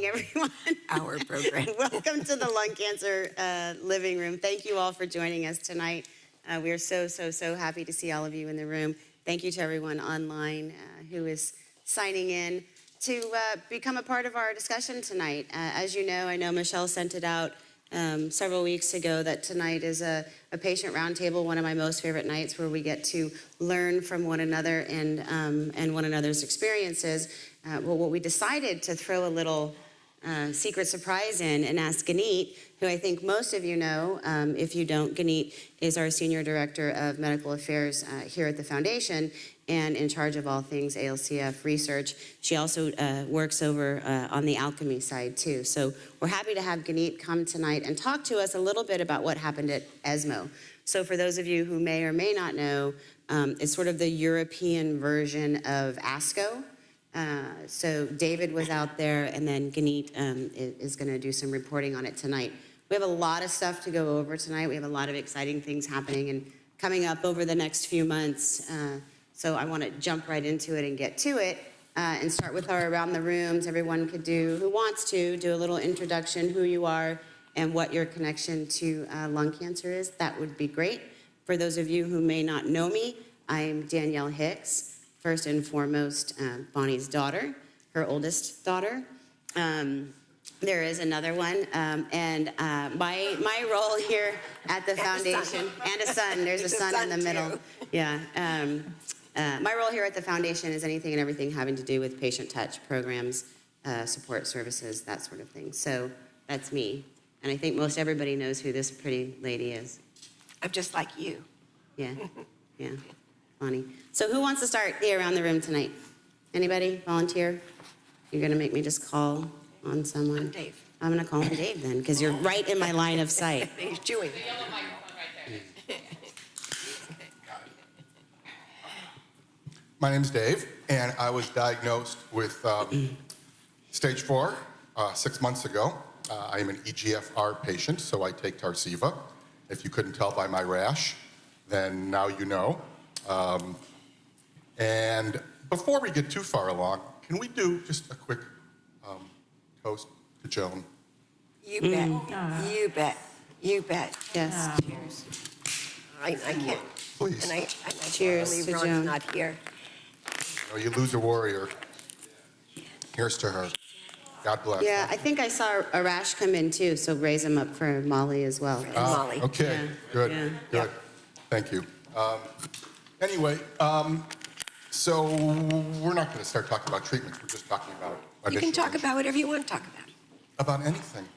morning, everyone. Our program. Welcome to the Lung Cancer Living Room. Thank you all for joining us tonight. We are so happy to see all of you in the room. Thank you to everyone online who is signing in to become a part of our discussion tonight. As you know, I know Michelle sent it out several weeks ago that tonight is a patient roundtable, one of my most favorite nights where we get to learn from one another and one another's experiences. Well, what we decided to throw a little secret surprise in and ask Ganeet, who I think most of you know. If you don't, Ganeet is our Senior Director of Medical Affairs here at the Foundation and in charge of all things ALCF research. She also works over on the alchemy side too. So we're happy to have Ganeet come tonight and talk to us a little bit about what happened at ESMO. So for those of you who may or may not know, it's sort of the European version of ASCO. So David was out there, and then Ganeet is going to do some reporting on it tonight. We have a lot of stuff to go over tonight. We have a lot of exciting things happening and coming up over the next few months. So I want to jump right into it and get to it and start with our around the rooms. Everyone could do, who wants to, do a little introduction, who you are and what your connection to lung cancer is. That would be great. For those of you who may not know me, I'm Danielle Hicks. First and foremost, Bonnie's daughter, her oldest daughter. There is another one, and my role here at the foundation, and a son, there's a son in the middle. Yeah. My role here at the foundation is anything and everything having to do with patient touch programs, support services, that sort of thing. So that's me. And I think most everybody knows who this pretty lady is. I'm just like you. Yeah, yeah. Bonnie. So who wants to start the around the room tonight? Anybody? Volunteer? You're going to make me just call on someone? I'm Dave. I'm going to call him Dave then, because you're right in my line of sight. He's chewing. The yellow microphone right there. My name's Dave, and I was diagnosed with stage 4 6 months ago. I am an EGFR patient, so I take Tarceva. If you couldn't tell by my rash, then now you know. And before we get too far along, can we do just a quick toast to Joan? You bet. You bet. You bet. Yes. Cheers. I can't. Please. And I Cheers can't to believe Ron's Joan. not here. Oh, you lose a warrior. Here's to her. God bless. Yeah, I think I saw a rash come in too, so raise him up for Molly as well. And Molly. Okay, Yeah. good, Yeah. good. Thank you. Anyway, so we're not going to start talking about treatments. We're just talking about You can talk initial- about whatever you want to talk about. About anything.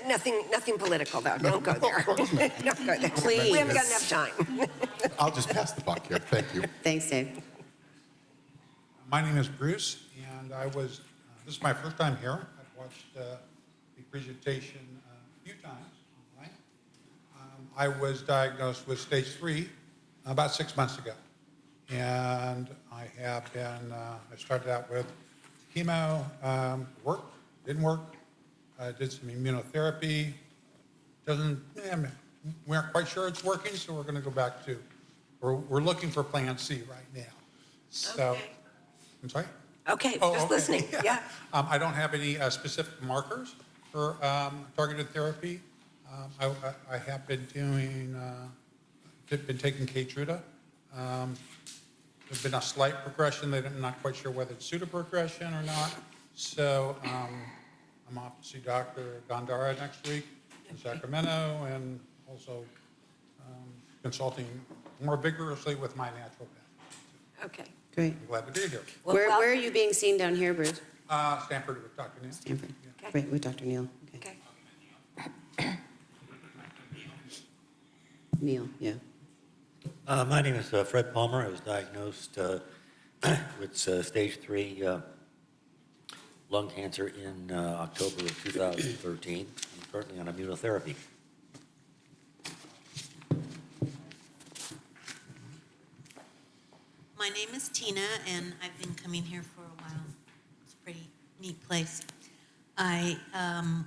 Nothing political, though. Don't go there. of course not. Don't go there. Please. We haven't got enough time. I'll just pass the buck here. Thank you. Thanks, Dave. My name is Bruce, and this is my first time here. I've watched the presentation a few times online. I was diagnosed with stage 3 about 6 months ago. And I have been, I started out with chemo, worked, didn't work, did some immunotherapy, we aren't quite sure it's working, so we're gonna go back to, we're looking for plan C right now. So, Okay. I'm sorry? Okay, Oh, just okay. listening. Yeah. I don't have any specific markers for targeted therapy. I have been doing, been taking Keytruda. There's been a slight progression. I'm not quite sure whether it's pseudoprogression or not. So I'm off to see Dr. Gondara next week in Sacramento, and also consulting more vigorously with my naturopath. Okay. Great. I'm glad to be here. Well, Where are you being seen down here, Bruce? Stanford with Dr. Neal. Stanford. Okay. Great, with Dr. Neal. Okay. Okay. Neal, yeah. My name is Fred Palmer. I was diagnosed with stage 3 lung cancer in October of 2013. I'm currently on immunotherapy. My name is Tina, and I've been coming here for a while. It's a pretty neat place. I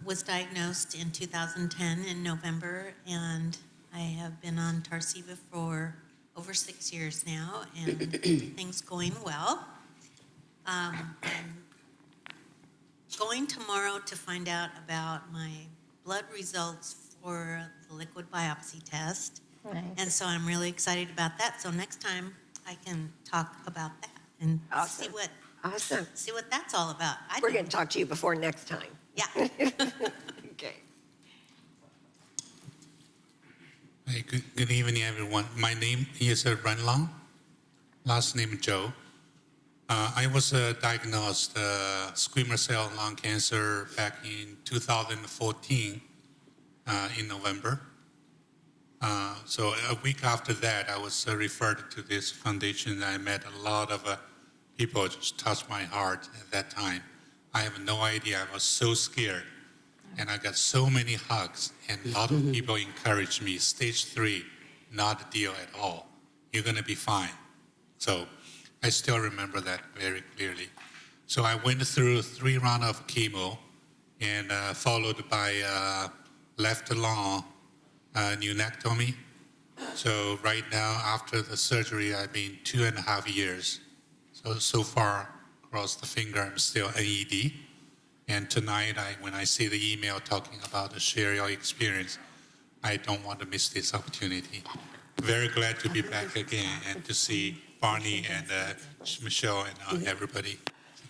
was diagnosed in 2010 in November, and I have been on Tarceva for over 6 years now, and everything's going well. And going tomorrow to find out about my blood results for the liquid biopsy test. And so I'm really excited about that. So next time I can talk about that and Awesome. Awesome. see what that's all about. We're going to talk to you before next time. Yeah. Okay. Hey, good evening, everyone. My name is Ren Long, last name Zhou. I was diagnosed squamous cell lung cancer back in 2014 in November. So a week after that, I was referred to this foundation. I met a lot of people, just touched my heart at that time. I have no idea. I was so scared. And I got so many hugs, and a lot of people encouraged me, stage 3, not a deal at all. You're going to be fine. So I still remember that very clearly. So I went through 3 rounds of chemo and followed by left lung pneumectomy. So right now, after the surgery, I've been 2.5 years. So far, across the finger, I'm still AED. And tonight, when I see the email talking about the share your experience, I don't want to miss this opportunity. Very glad to be back again and to see Barney and Michelle and everybody,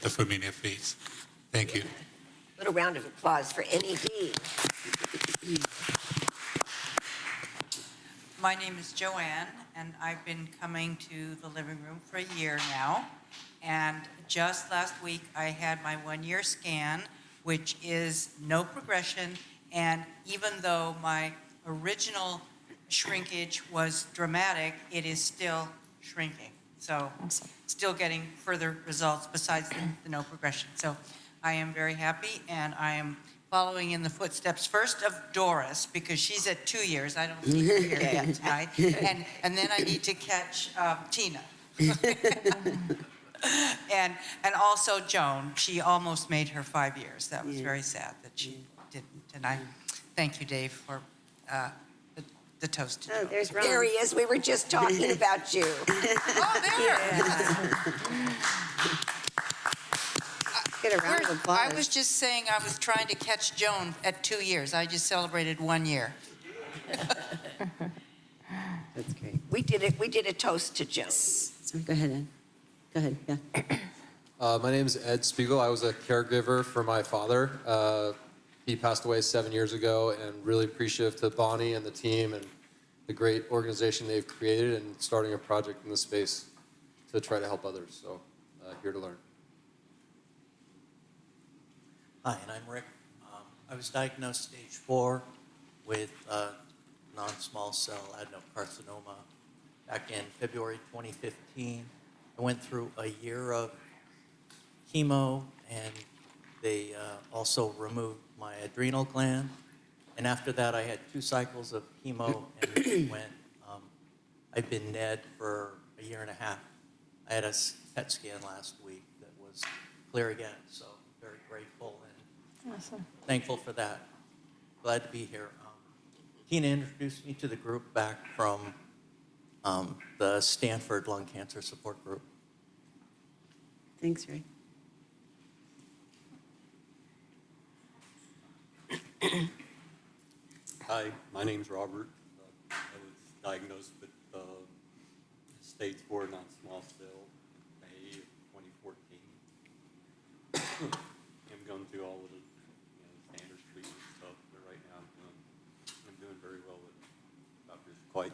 the familiar face. Thank you. Little round of applause for NED. My name is Joanne, and I've been coming to the living room for a year now. And just last week, I had my 1-year scan, which is no progression. And even though my original shrinkage was dramatic, it is still shrinking. So still getting further results besides the no progression. So I am very happy, and I am following in the footsteps first of Doris, because she's at 2 years. I don't see her here yet tonight. And then I need to catch Tina. And also Joan. She almost made her 5 years. That was very sad that she didn't. And I thank you, Dave, for the toast to Oh, Joan. there's Ron. There he is. We were just talking about you. Oh, there! Get a round of applause. I was just saying I was trying to catch Joan at 2 years. I just celebrated 1 year. That's great. We did a toast to Joan. So go ahead, Ed. Go ahead, yeah. My name is Ed Spiegel. I was a caregiver for my father. He passed away 7 years ago, and really appreciative to Bonnie and the team and the great organization they've created and starting a project in this space to try to help others. So here to learn. Hi, and I'm Rick. I was diagnosed stage 4 with non-small cell adenocarcinoma back in February 2015. I went through a year of chemo, and they also removed my adrenal gland. And after that, I had 2 cycles of chemo, and I've been NED for a year and a half. I had a PET scan last week that was clear again, so very grateful and thankful for that. Glad to be here. Tina introduced me to the group back from the Stanford Lung Cancer Support Group. Thanks, Ray. Hi, my name's Robert. I was diagnosed with stage 4 non-small cell May of 2014. I'm going through all of the standard treatment stuff, but right now I'm doing very well with it.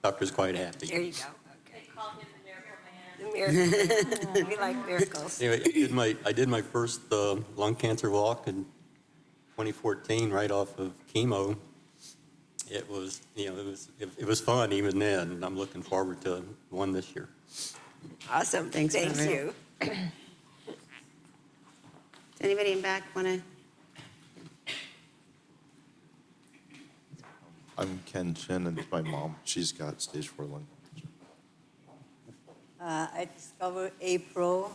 Doctor's quite happy. There you go. Okay. They call him the miracle man. We like miracles. Anyway, I did my first lung cancer walk in 2014, right off of chemo. It was, it was fun even then, and I'm looking forward to one this year. Awesome. Thanks, Thank Robert. you. Does anybody in back want to? I'm Ken Chen, and it's my mom. She's got stage 4 lung cancer. I discovered April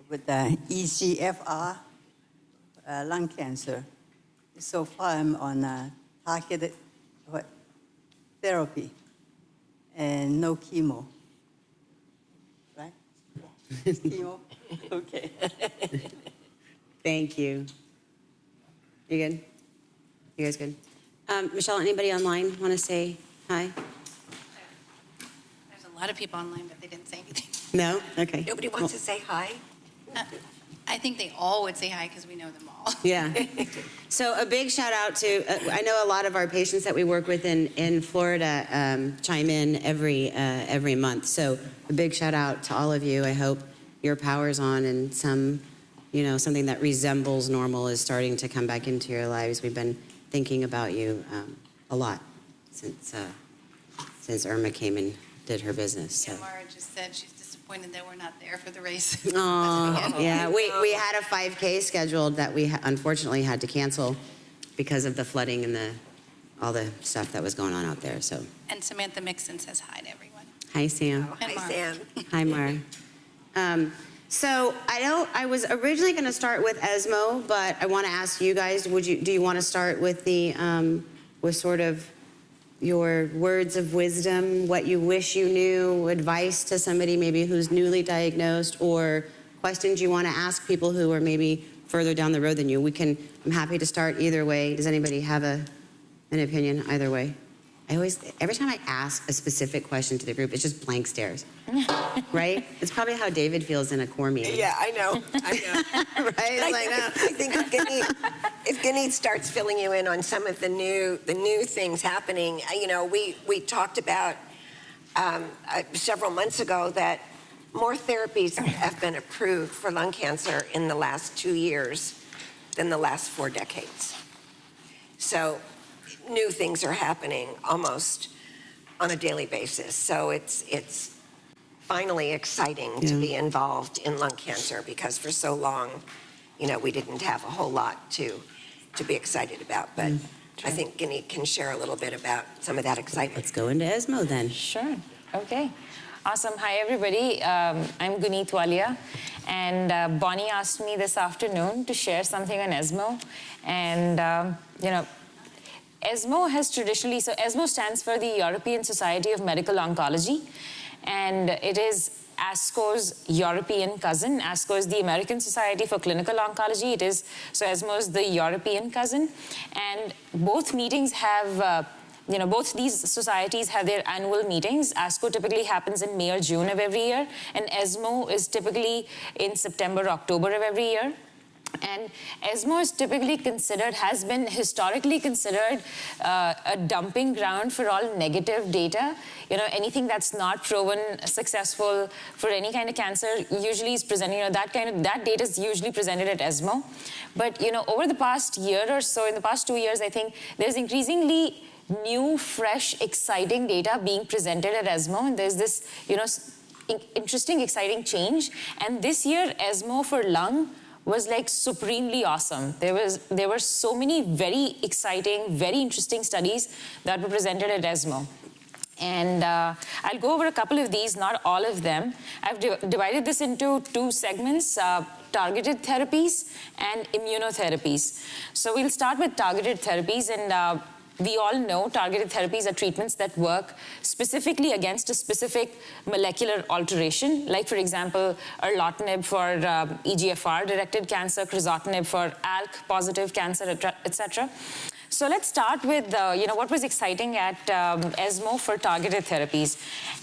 with the EGFR lung cancer. So far, I'm on targeted therapy and no chemo. Right? Chemo? Okay. Thank you. You good? You guys good? Michelle, anybody online want to say hi? There's a lot of people online, but they didn't say anything. No? Okay. Nobody wants to say hi? I think they all would say hi because we know them all. Yeah. So a big shout out to, I know a lot of our patients that we work with in Florida chime in every month. So a big shout out to all of you. I hope your power's on and something that resembles normal is starting to come back into your lives. We've been thinking about you a lot since Irma came and did her business. So. Yeah, Mara just said she's disappointed that we're not there for the race. Oh, yeah. We had a 5K scheduled that we unfortunately had to cancel because of the flooding and all the stuff that was going on out there. So. And Samantha Mixon says hi to everyone. Hi, Sam. And Hi, Mara. Sam. Hi, Mara. So I was originally going to start with ESMO, but I want to ask you guys, do you want to start with with sort of your words of wisdom, what you wish you knew, advice to somebody maybe who's newly diagnosed, or questions you want to ask people who are maybe further down the road than you? I'm happy to start either way. Does anybody have an opinion either way? Every time I ask a specific question to the group, it's just blank stares, right? It's probably how David feels in a core meeting. Yeah, I know. Right? I think if Ganeet starts filling you in on some of the new things happening, we talked about several months ago that more therapies have been approved for lung cancer in the last 2 years than the last 4 decades. So new things are happening almost on a daily basis. So it's finally exciting to be involved in lung cancer because for so long, we didn't have a whole lot to be excited about. But I think Ganeet can share a little bit about some of that excitement. Let's go into ESMO then. Sure. Okay. Awesome. Hi, everybody. I'm Guneet Walia, and Bonnie asked me this afternoon to share something on ESMO. And, ESMO has traditionally, so ESMO stands for the European Society of Medical Oncology, and it is ASCO's European cousin. ASCO is the American Society for Clinical Oncology. So ESMO is the European cousin. And both meetings have, both these societies have their annual meetings. ASCO typically happens in May or June of every year, and ESMO is typically in September, October of every year. And ESMO is typically has been historically considered a dumping ground for all negative data. Anything that's not proven successful for any kind of cancer usually is presented, that data is usually presented at ESMO. But, over the past year or so, in the past 2 years, I think there's increasingly new, fresh, exciting data being presented at ESMO. And there's this, interesting, exciting change. And this year, ESMO for lung was like supremely awesome. There were so many very exciting, very interesting studies that were presented at ESMO. And I'll go over a couple of these, not all of them. I've divided this into 2 segments, targeted therapies and immunotherapies. So we'll start with targeted therapies, and we all know targeted therapies are treatments that work specifically against a specific molecular alteration, like, for example, erlotinib for EGFR-directed cancer, crizotinib for ALK-positive cancer, etc. So let's start with, what was exciting at ESMO for targeted therapies.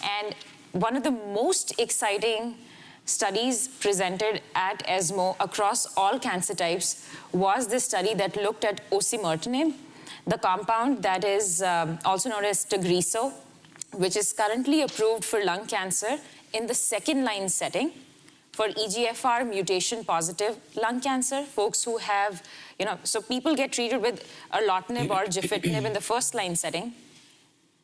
And one of the most exciting studies presented at ESMO across all cancer types was this study that looked at osimertinib, the compound that is also known as Tagrisso, which is currently approved for lung cancer in the second-line setting for EGFR mutation-positive lung cancer, folks who have, so people get treated with erlotinib or gefitinib in the first-line setting,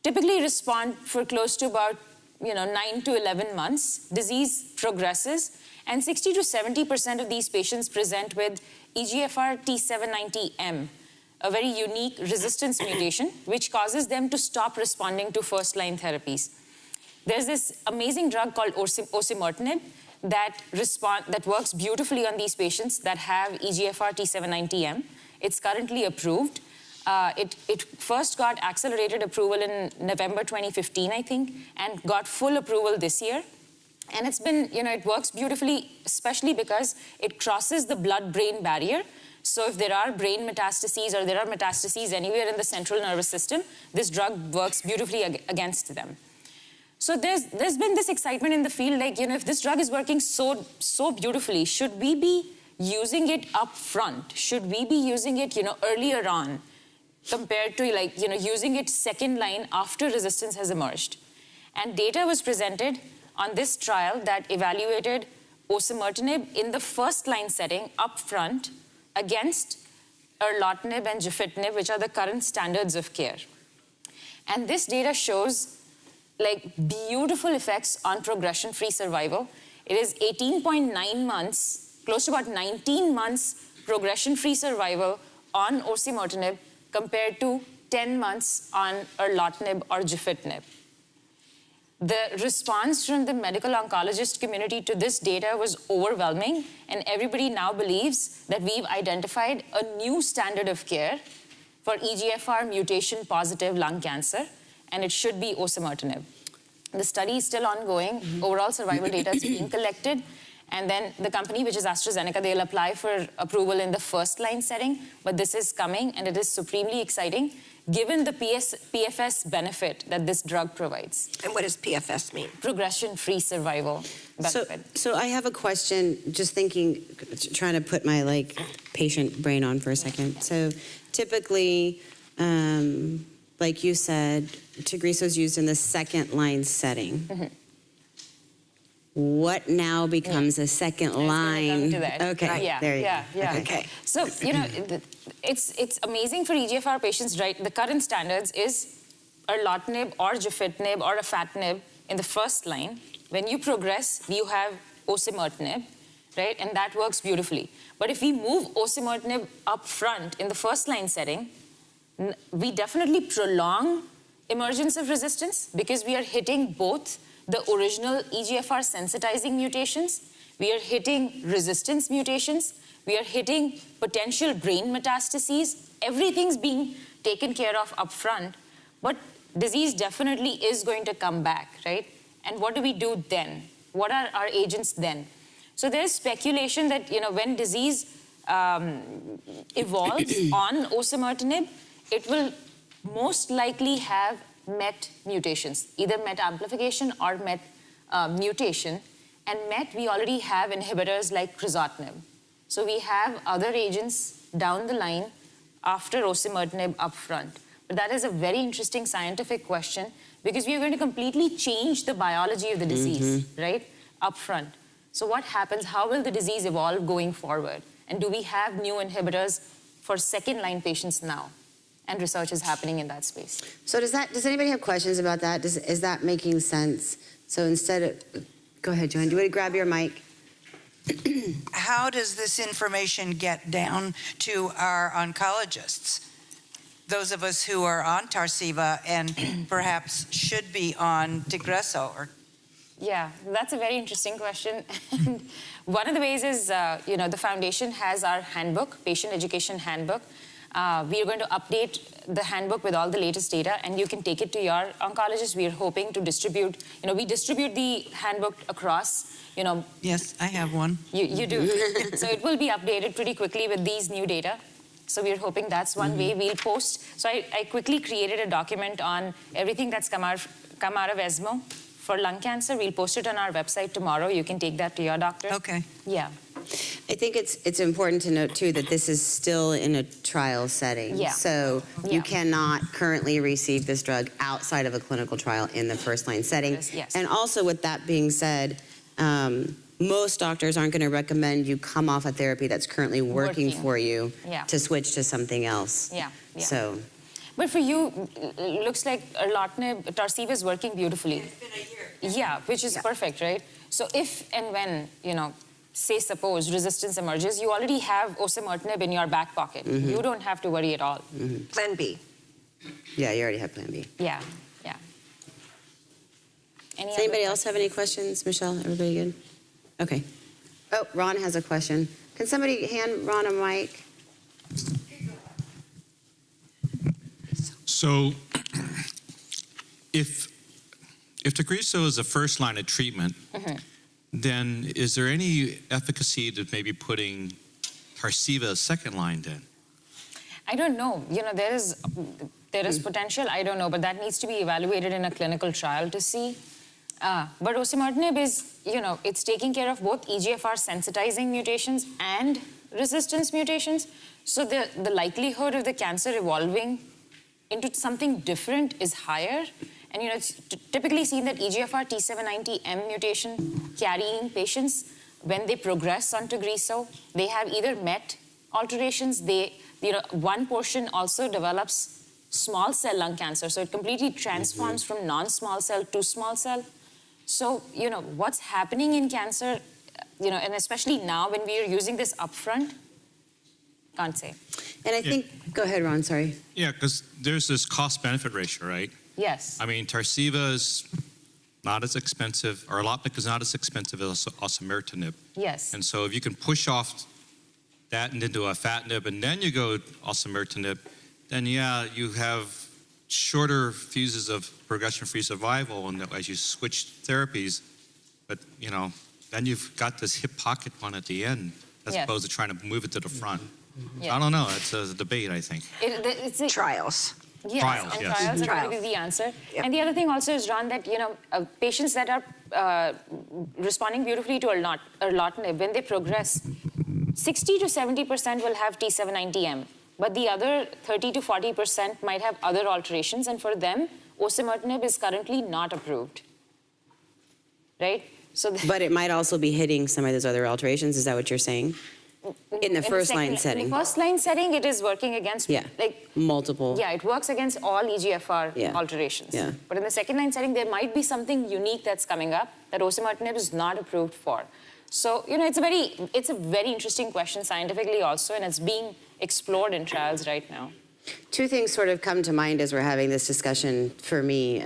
typically respond for close to about 9 to 11 months. Disease progresses, and 60 to 70% of these patients present with EGFR T790M, a very unique resistance mutation, which causes them to stop responding to first-line therapies. There's this amazing drug called osimertinib that works beautifully on these patients that have EGFR T790M. It's currently approved. It first got accelerated approval in November 2015, I think, and got full approval this year. And it's been, it works beautifully, especially because it crosses the blood-brain barrier. So if there are brain metastases or there are metastases anywhere in the central nervous system, this drug works beautifully against them. So there's been this excitement in the field, like, if this drug is working so beautifully, should we be using it up front? Should we be using it, earlier on compared to using it second line after resistance has emerged? And data was presented on this trial that evaluated osimertinib in the first line setting up front against erlotinib and gefitinib, which are the current standards of care. And this data shows beautiful effects on progression-free survival. It is 18.9 months, close to about 19 months progression-free survival on osimertinib compared to 10 months on erlotinib or gefitinib. The response from the medical oncologist community to this data was overwhelming, and everybody now believes that we've identified a new standard of care for EGFR mutation-positive lung cancer, and it should be osimertinib. The study is still ongoing. Overall survival data is being collected, and then the company, which is AstraZeneca, they'll apply for approval in the first-line setting, but this is coming, and it is supremely exciting, given the PFS benefit that this drug provides. And what does PFS mean? Progression-free survival benefit. So I have a question, just thinking, trying to put my patient brain on for a second. So typically, like you said, Tagrisso is used in the second line setting. Mm-hmm. What now becomes a second line? Come to that. Okay, Yeah, there you yeah, go. yeah. Okay. So, it's amazing for EGFR patients, right? The current standards is erlotinib or gefitinib or afatinib in the first line. When you progress, you have osimertinib, right? And that works beautifully. But if we move osimertinib up front in the first line setting, we definitely prolong emergence of resistance because we are hitting both the original EGFR sensitizing mutations, we are hitting resistance mutations, we are hitting potential brain metastases. Everything's being taken care of up front, but disease definitely is going to come back, right? And what do we do then? What are our agents then? So there's speculation that, when disease evolves on osimertinib, it will most likely have MET mutations, either MET amplification or MET mutation. And MET, we already have inhibitors like crizotinib. So we have other agents down the line after osimertinib up front. But that is a very interesting scientific question because we are going to completely change the biology of the disease, right, up front. So what happens? How will the disease evolve going forward? And do we have new inhibitors for second-line patients now? And research is happening in that space. So does anybody have questions about that? Is that making sense? So instead of, go ahead, Joanne, do you want to grab your mic? How does this information get down to our oncologists? Those of us who are on Tarceva and perhaps should be on Tagrisso or Yeah, that's a very interesting question. One of the ways is, the foundation has our handbook, patient education handbook. We are going to update the handbook with all the latest data, and you can take it to your oncologist. We are hoping to distribute, we distribute the handbook across, Yes, I have one. You do. So it will be updated pretty quickly with these new data. So we're hoping that's one way we'll post. So I quickly created a document on everything that's come out of ESMO for lung cancer. We'll post it on our website tomorrow. You can take that to your doctor. Okay. Yeah. I think it's important to note, too, that this is still in a trial setting. Yeah. So Yeah. you cannot currently receive this drug outside of a clinical trial in the first-line setting. Yes. And also, with that being said, most doctors aren't going to recommend you come off a therapy that's currently working for you Yeah. to switch to something else. Yeah. So, But for you, it looks like erlotinib, Tarceva is working beautifully. It's been a year. Yeah, which is perfect, right? So if and when, say suppose resistance emerges, you already have osimertinib in your back pocket. You don't have to worry at all. Plan B. yeah, you already have Plan B. Yeah, yeah. Does anybody else have any questions? Michelle, everybody good? Okay. Oh, Ron has a question. Can somebody hand Ron a mic? So if Tagrisso is a first line of treatment, then is there any efficacy to maybe putting Tarceva second line then? I don't know. There is potential. I don't know, but that needs to be evaluated in a clinical trial to see. But osimertinib is, it's taking care of both EGFR sensitizing mutations and resistance mutations. So the likelihood of the cancer evolving into something different is higher. And it's typically seen that EGFR T790M mutation carrying patients, when they progress on Tagrisso, they have either MET alterations. One portion also develops small cell lung cancer. So it completely transforms from non-small cell to small cell. So, what's happening in cancer, and especially now when we are using this upfront, can't say. And I think, go ahead, Ron, sorry. Yeah, because there's this cost-benefit ratio, right? Yes. I mean, Tarceva is not as expensive, or Alopnic is not as expensive as osimertinib. Yes. And so if you can push off that and into afatinib, and then you go osimertinib, then yeah, you have shorter fuses of progression-free survival and as you switch therapies, but then you've got this hip pocket one at the end as Yes. opposed to trying to move it to the front. Yeah. I don't know, it's a debate, I think. It's Trials. Yes, Trials, and yes. trials are going to be the answer. And the other thing also is, Ron, that patients that are responding beautifully to erlotinib, when they progress, 60 to 70% will have T790M, but the other 30 to 40% might have other alterations, and for them, osimertinib is currently not approved, right? So, But it might also be hitting some of those other alterations. Is that what you're saying? In the first line setting. In the first line setting, it is working against multiple. Yeah, it works against all EGFR Yeah. alterations. Yeah. But in the second line setting, there might be something unique that's coming up that osimertinib is not approved for. So, it's a very interesting question scientifically also, and it's being explored in trials right now. Two things sort of come to mind as we're having this discussion for me.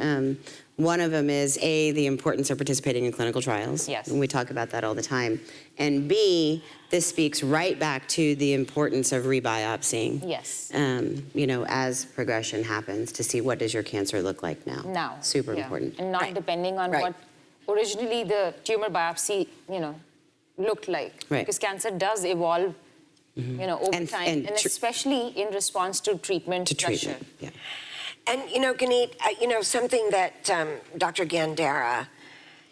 One of them is A, the importance of participating in clinical trials. Yes. And we talk about that all the time. And B, this speaks right back to the importance of rebiopsying. Yes. As progression happens, to see what does your cancer look like now. Now. Super yeah. important. And not depending on what originally the tumor biopsy, looked like. Right. Because cancer does evolve, over time, and especially in response to treatment pressure. Yeah. And, Ganeet, something that Dr. Gandara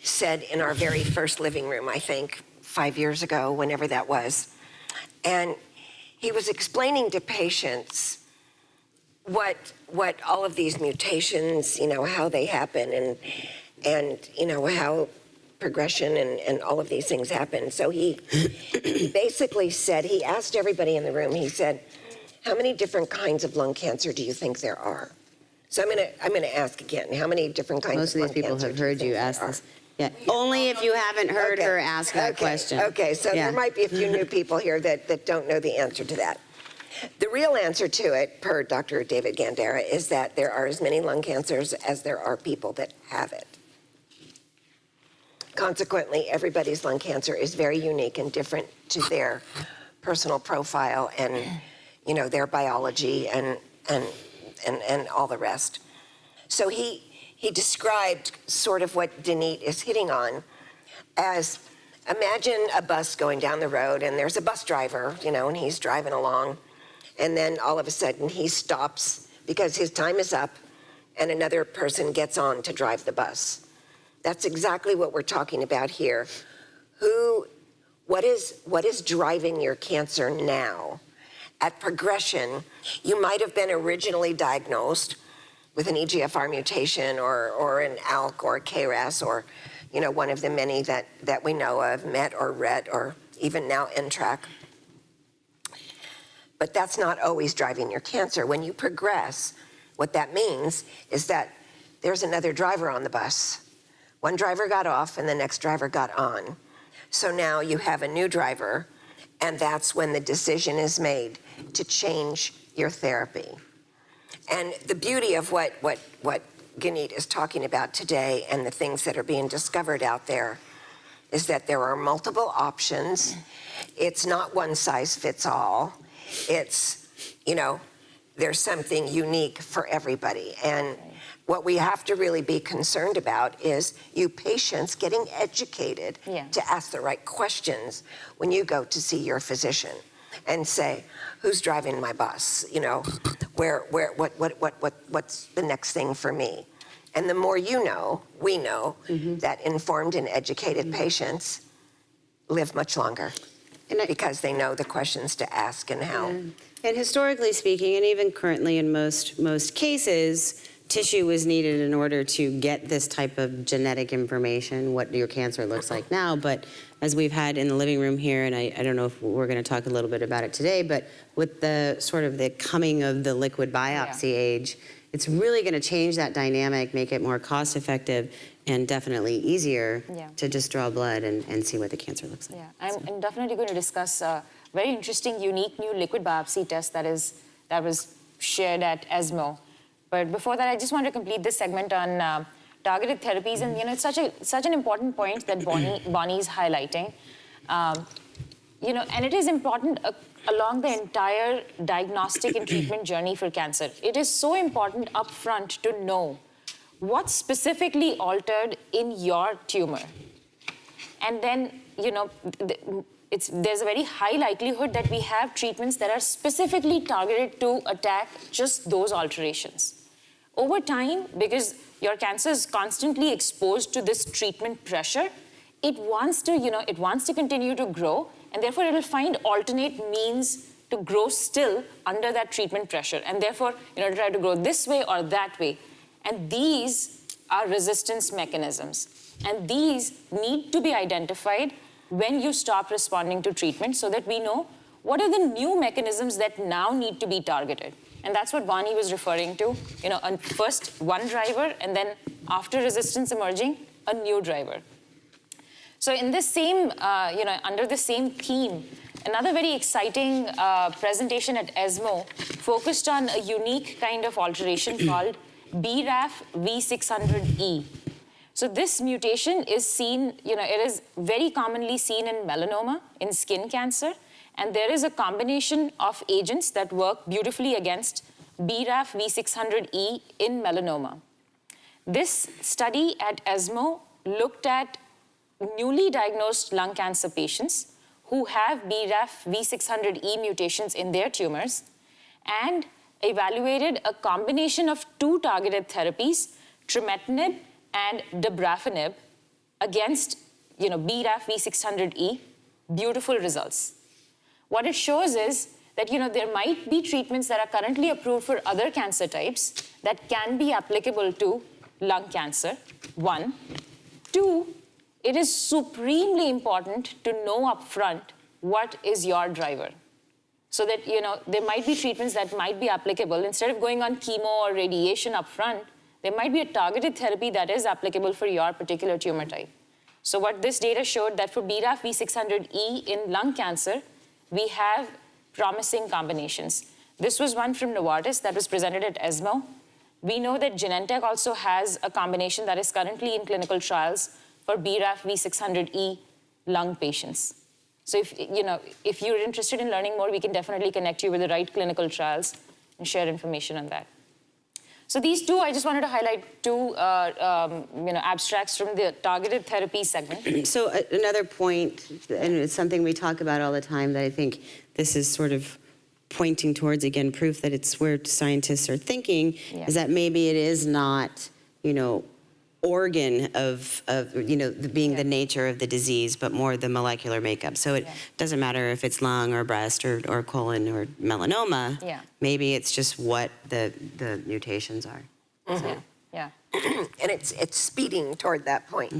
said in our very first living room, I think, 5 years ago, whenever that was. And he was explaining to patients what all of these mutations, how they happen and how progression and all of these things happen. So he basically said, he asked everybody in the room, he said, how many different kinds of lung cancer do you think there are? So I'm gonna ask again, how many different kinds Most of of lung these people cancer have do you heard think you there ask are? this. Yeah. Only if you haven't heard her ask that question. Okay, so Yeah. there might be a few new people here that don't know the answer to that. The real answer to it, per Dr. David Gandara, is that there are as many lung cancers as there are people that have it. Consequently, everybody's lung cancer is very unique and different to their personal profile and, their biology and all the rest. So he described sort of what Denise is hitting on as, imagine a bus going down the road and there's a bus driver, and he's driving along, and then all of a sudden he stops because his time is up and another person gets on to drive the bus. That's exactly what we're talking about here. What is driving your cancer now? At progression, you might have been originally diagnosed with an EGFR mutation or an ALK or a KRAS or, one of the many that we know of, MET or RET or even now NTRK. But that's not always driving your cancer. When you progress, what that means is that there's another driver on the bus. One driver got off and the next driver got on. So now you have a new driver, and that's when the decision is made to change your therapy. And the beauty of what Ganeet is talking about today and the things that are being discovered out there is that there are multiple options. It's not one size fits all. It's, there's something unique for everybody. And what we have to really be concerned about is you patients getting educated to ask the right questions when you go to see your physician and say, who's driving my bus? You know, what's the next thing for me? And the more you know, we know that informed and educated patients live much longer because they know the questions to ask and how. And historically speaking, and even currently in most cases, tissue was needed in order to get this type of genetic information, what your cancer looks like now. But as we've had in the living room here, and I don't know if we're going to talk a little bit about it today, but with the sort of the coming of the liquid biopsy age, it's really going to change that dynamic, make it more cost effective, and definitely easier to just draw blood and see what the cancer looks like. Yeah, I'm definitely going to discuss a very interesting, unique new liquid biopsy test that was shared at ESMO. But before that, I just want to complete this segment on targeted therapies, and it's such an important point that Bonnie is highlighting. And it is important along the entire diagnostic and treatment journey for cancer. It is so important upfront to know what's specifically altered in your tumor. And then, there's a very high likelihood that we have treatments that are specifically targeted to attack just those alterations. Over time, because your cancer is constantly exposed to this treatment pressure, it wants to continue to grow, and therefore it will find alternate means to grow still under that treatment pressure, and therefore, try to grow this way or that way. And these are resistance mechanisms, and these need to be identified when you stop responding to treatment so that we know what are the new mechanisms that now need to be targeted. And that's what Bonnie was referring to, first one driver, and then after resistance emerging, a new driver. So in this same, under the same theme, another very exciting presentation at ESMO focused on a unique kind of alteration called BRAF V600E. So this mutation is seen, it is very commonly seen in melanoma, in skin cancer, and there is a combination of agents that work beautifully against BRAF V600E in melanoma. This study at ESMO looked at newly diagnosed lung cancer patients who have BRAF V600E mutations in their tumors and evaluated a combination of two targeted therapies, trametinib and dabrafenib, against BRAF V600E. Beautiful results. What it shows is that there might be treatments that are currently approved for other cancer types that can be applicable to lung cancer, one. Two, it is supremely important to know upfront what is your driver. So that, there might be treatments that might be applicable. Instead of going on chemo or radiation upfront, there might be a targeted therapy that is applicable for your particular tumor type. So what this data showed that for BRAF V600E in lung cancer, we have promising combinations. This was one from Novartis that was presented at ESMO. We know that Genentech also has a combination that is currently in clinical trials for BRAF V600E lung patients. So if you're interested in learning more, we can definitely connect you with the right clinical trials and share information on that. So these two, I just wanted to highlight two abstracts from the targeted therapy segment. So another point, and it's something we talk about all the time, that I think this is sort of pointing towards, again, proof that it's where scientists are thinking, is that maybe it is not, organ of being the nature of the disease, but more the molecular makeup. So it doesn't matter if it's lung or breast or colon or melanoma. Maybe it's just what the mutations are. And it's speeding toward that point.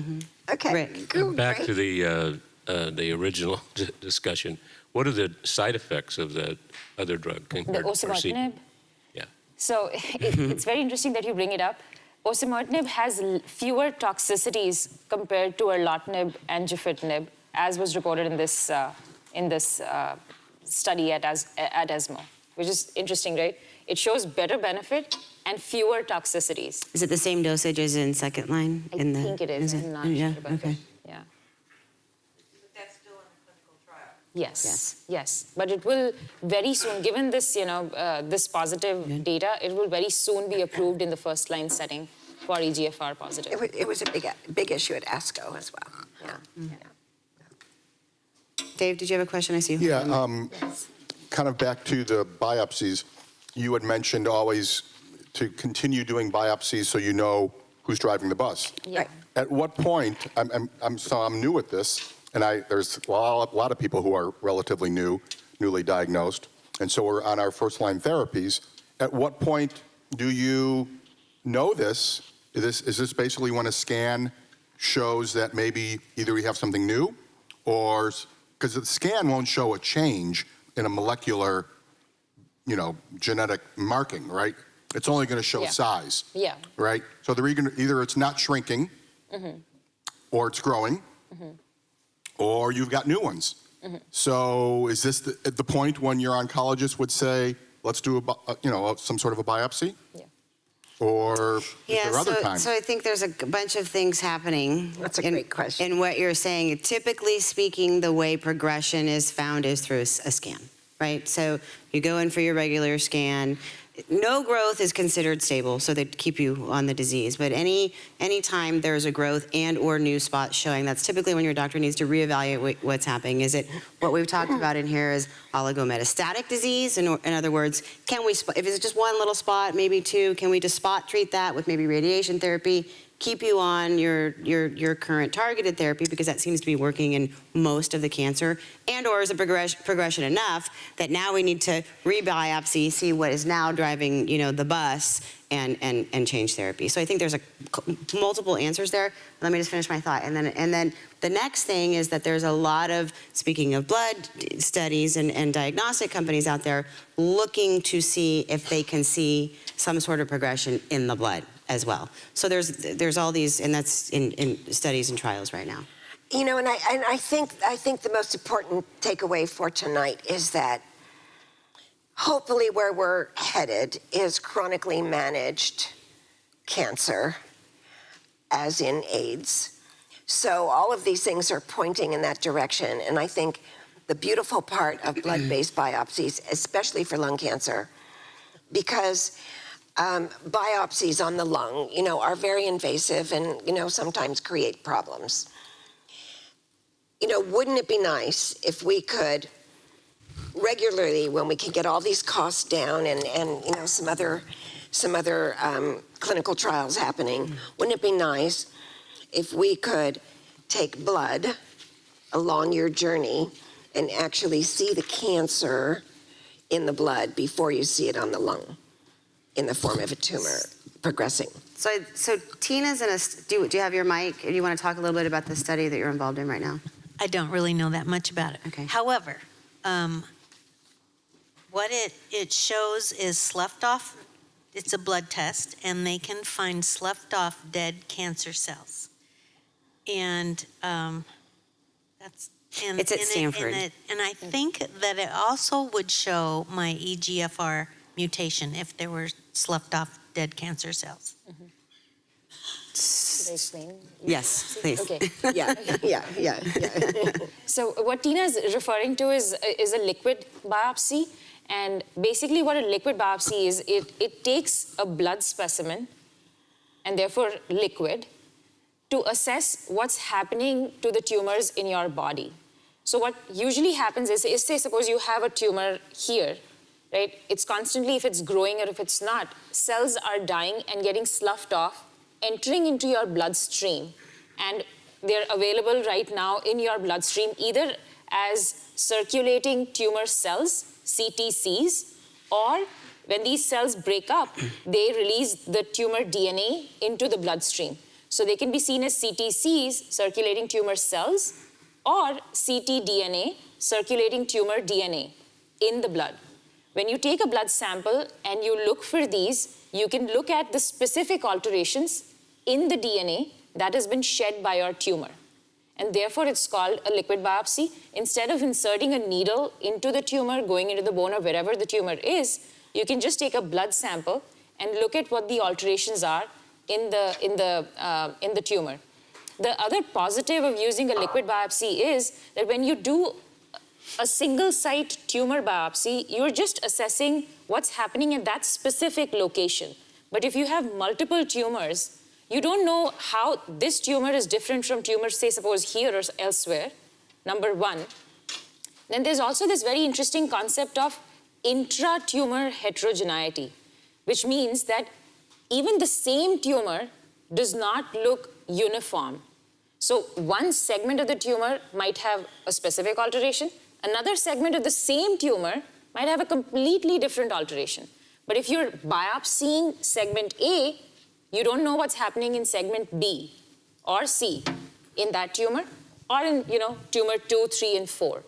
Okay. Rick. Back to the original discussion. What are the side effects of the other drug compared The to Farxiga? osimertinib? Yeah. So it's very interesting that you bring it up. Osimertinib has fewer toxicities compared to erlotinib and gefitinib, as was reported in this study at ESMO, which is interesting, right? It shows better benefit and fewer toxicities. Is it the same dosage as in second line? I think it is. I'm not sure about that. Yeah. But that's still in the clinical trial. Yes. But it will very soon, given this, this positive data, it will very soon be approved in the first line setting for EGFR positive. It was a big issue at ASCO as well. Yeah. Dave, did you have a question? I see you. Yeah, kind of back to the biopsies. You had mentioned always to continue doing biopsies so you know who's driving the bus. Yeah. At what point, I'm new at this, and there's a lot of people who are relatively newly diagnosed, and so we're on our first-line therapies. At what point do you know this? Is this basically when a scan shows that maybe either we have something new, or because the scan won't show a change in a molecular, genetic marking, right? It's only going to show size. Yeah. Right? So either it's not shrinking, or it's growing, or you've got new ones. So is this the point when your oncologist would say, let's do some sort of a biopsy? Yeah. Or is there other times? So I think there's a bunch of things happening. That's a great question. In what you're saying, typically speaking, the way progression is found is through a scan, right? So you go in for your regular scan. No growth is considered stable, so they keep you on the disease. But any time there's a growth and or new spots showing, that's typically when your doctor needs to reevaluate what's happening. Is it what we've talked about in here is oligometastatic disease? In other words, can we, if it's just one little spot, maybe two, can we just spot treat that with maybe radiation therapy? Keep you on your current targeted therapy because that seems to be working in most of the cancer, and or is the progression enough that now we need to rebiopsy, see what is now driving the bus, and change therapy. So I think there's multiple answers there. Let me just finish my thought, and then the next thing is that there's a lot of, speaking of blood studies and diagnostic companies out there looking to see if they can see some sort of progression in the blood as well. So there's all these, and that's in studies and trials right now. And I think the most important takeaway for tonight is that hopefully where we're headed is chronically managed cancer, as in AIDS. So all of these things are pointing in that direction, and I think the beautiful part of blood-based biopsies, especially for lung cancer, because biopsies on the lung, are very invasive and, sometimes create problems. Wouldn't it be nice if we could regularly, when we can get all these costs down and some other clinical trials happening, wouldn't it be nice if we could take blood along your journey and actually see the cancer in the blood before you see it on the lung in the form of a tumor progressing? So Tina's do you have your mic? Do you want to talk a little bit about the study that you're involved in right now? I don't really know that much about it. Okay. However, what it shows is sloughed off. It's a blood test, and they can find sloughed off dead cancer cells. And that's... It's at Stanford. And I think that it also would show my EGFR mutation if there were sloughed off dead cancer cells. Should I explain? Yes, please. Okay. Yeah. So what Tina is referring to is a liquid biopsy. And basically what a liquid biopsy is, it takes a blood specimen, and therefore liquid, to assess what's happening to the tumors in your body. So what usually happens is say suppose you have a tumor here, right? It's constantly, if it's growing or if it's not, cells are dying and getting sloughed off, entering into your bloodstream. And they're available right now in your bloodstream either as circulating tumor cells, CTCs, or when these cells break up, they release the tumor DNA into the bloodstream. So they can be seen as CTCs, circulating tumor cells, or ctDNA, circulating tumor DNA in the blood. When you take a blood sample and you look for these, you can look at the specific alterations in the DNA that has been shed by your tumor. And therefore, it's called a liquid biopsy. Instead of inserting a needle into the tumor, going into the bone or wherever the tumor is, you can just take a blood sample and look at what the alterations are in the tumor. The other positive of using a liquid biopsy is that when you do a single site tumor biopsy, you're just assessing what's happening at that specific location. But if you have multiple tumors, you don't know how this tumor is different from tumors, say, suppose here or elsewhere, number one. Then there's also this very interesting concept of intra-tumor heterogeneity, which means that even the same tumor does not look uniform. So one segment of the tumor might have a specific alteration, another segment of the same tumor might have a completely different alteration. But if you're biopsying segment A, you don't know what's happening in segment B or C in that tumor, or in, tumor 2, 3, and 4.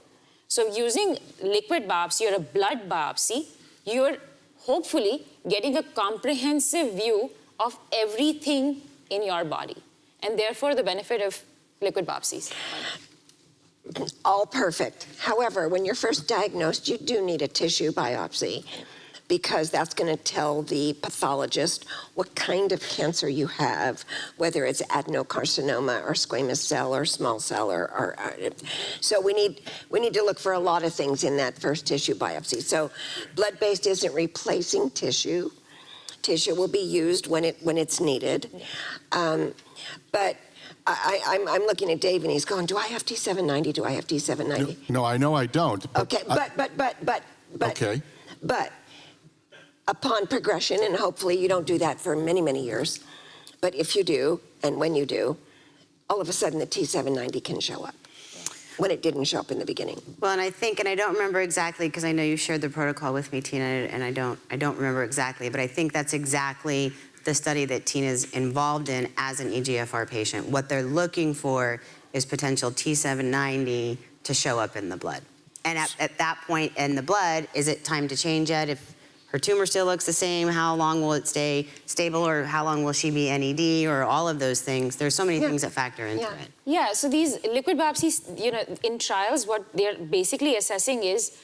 So using liquid biopsy or a blood biopsy, you're hopefully getting a comprehensive view of everything in your body, and therefore the benefit of liquid biopsies. All perfect. However, when you're first diagnosed, you do need a tissue biopsy, because that's going to tell the pathologist what kind of cancer you have, whether it's adenocarcinoma or squamous cell or small cell so we need to look for a lot of things in that first tissue biopsy. So blood-based isn't replacing tissue. Tissue will be used when it's needed. But I'm looking at Dave and he's going, do I have T790? Do I have T790? No, I know I don't. Okay, Okay. But upon progression, and hopefully you don't do that for many, many years, but if you do, and when you do, all of a sudden the T790 can show up when it didn't show up in the beginning. Well, and I think, and I don't remember exactly, because I know you shared the protocol with me, Tina, and I don't remember exactly, but I think that's exactly the study that Tina's involved in as an EGFR patient. What they're looking for is potential T790 to show up in the blood. And at that point in the blood, is it time to change it? If her tumor still looks the same, how long will it stay stable, or how long will she be NED, or all of those things? There's so many things that factor into it. Yeah, so these liquid biopsies, in trials, what they're basically assessing is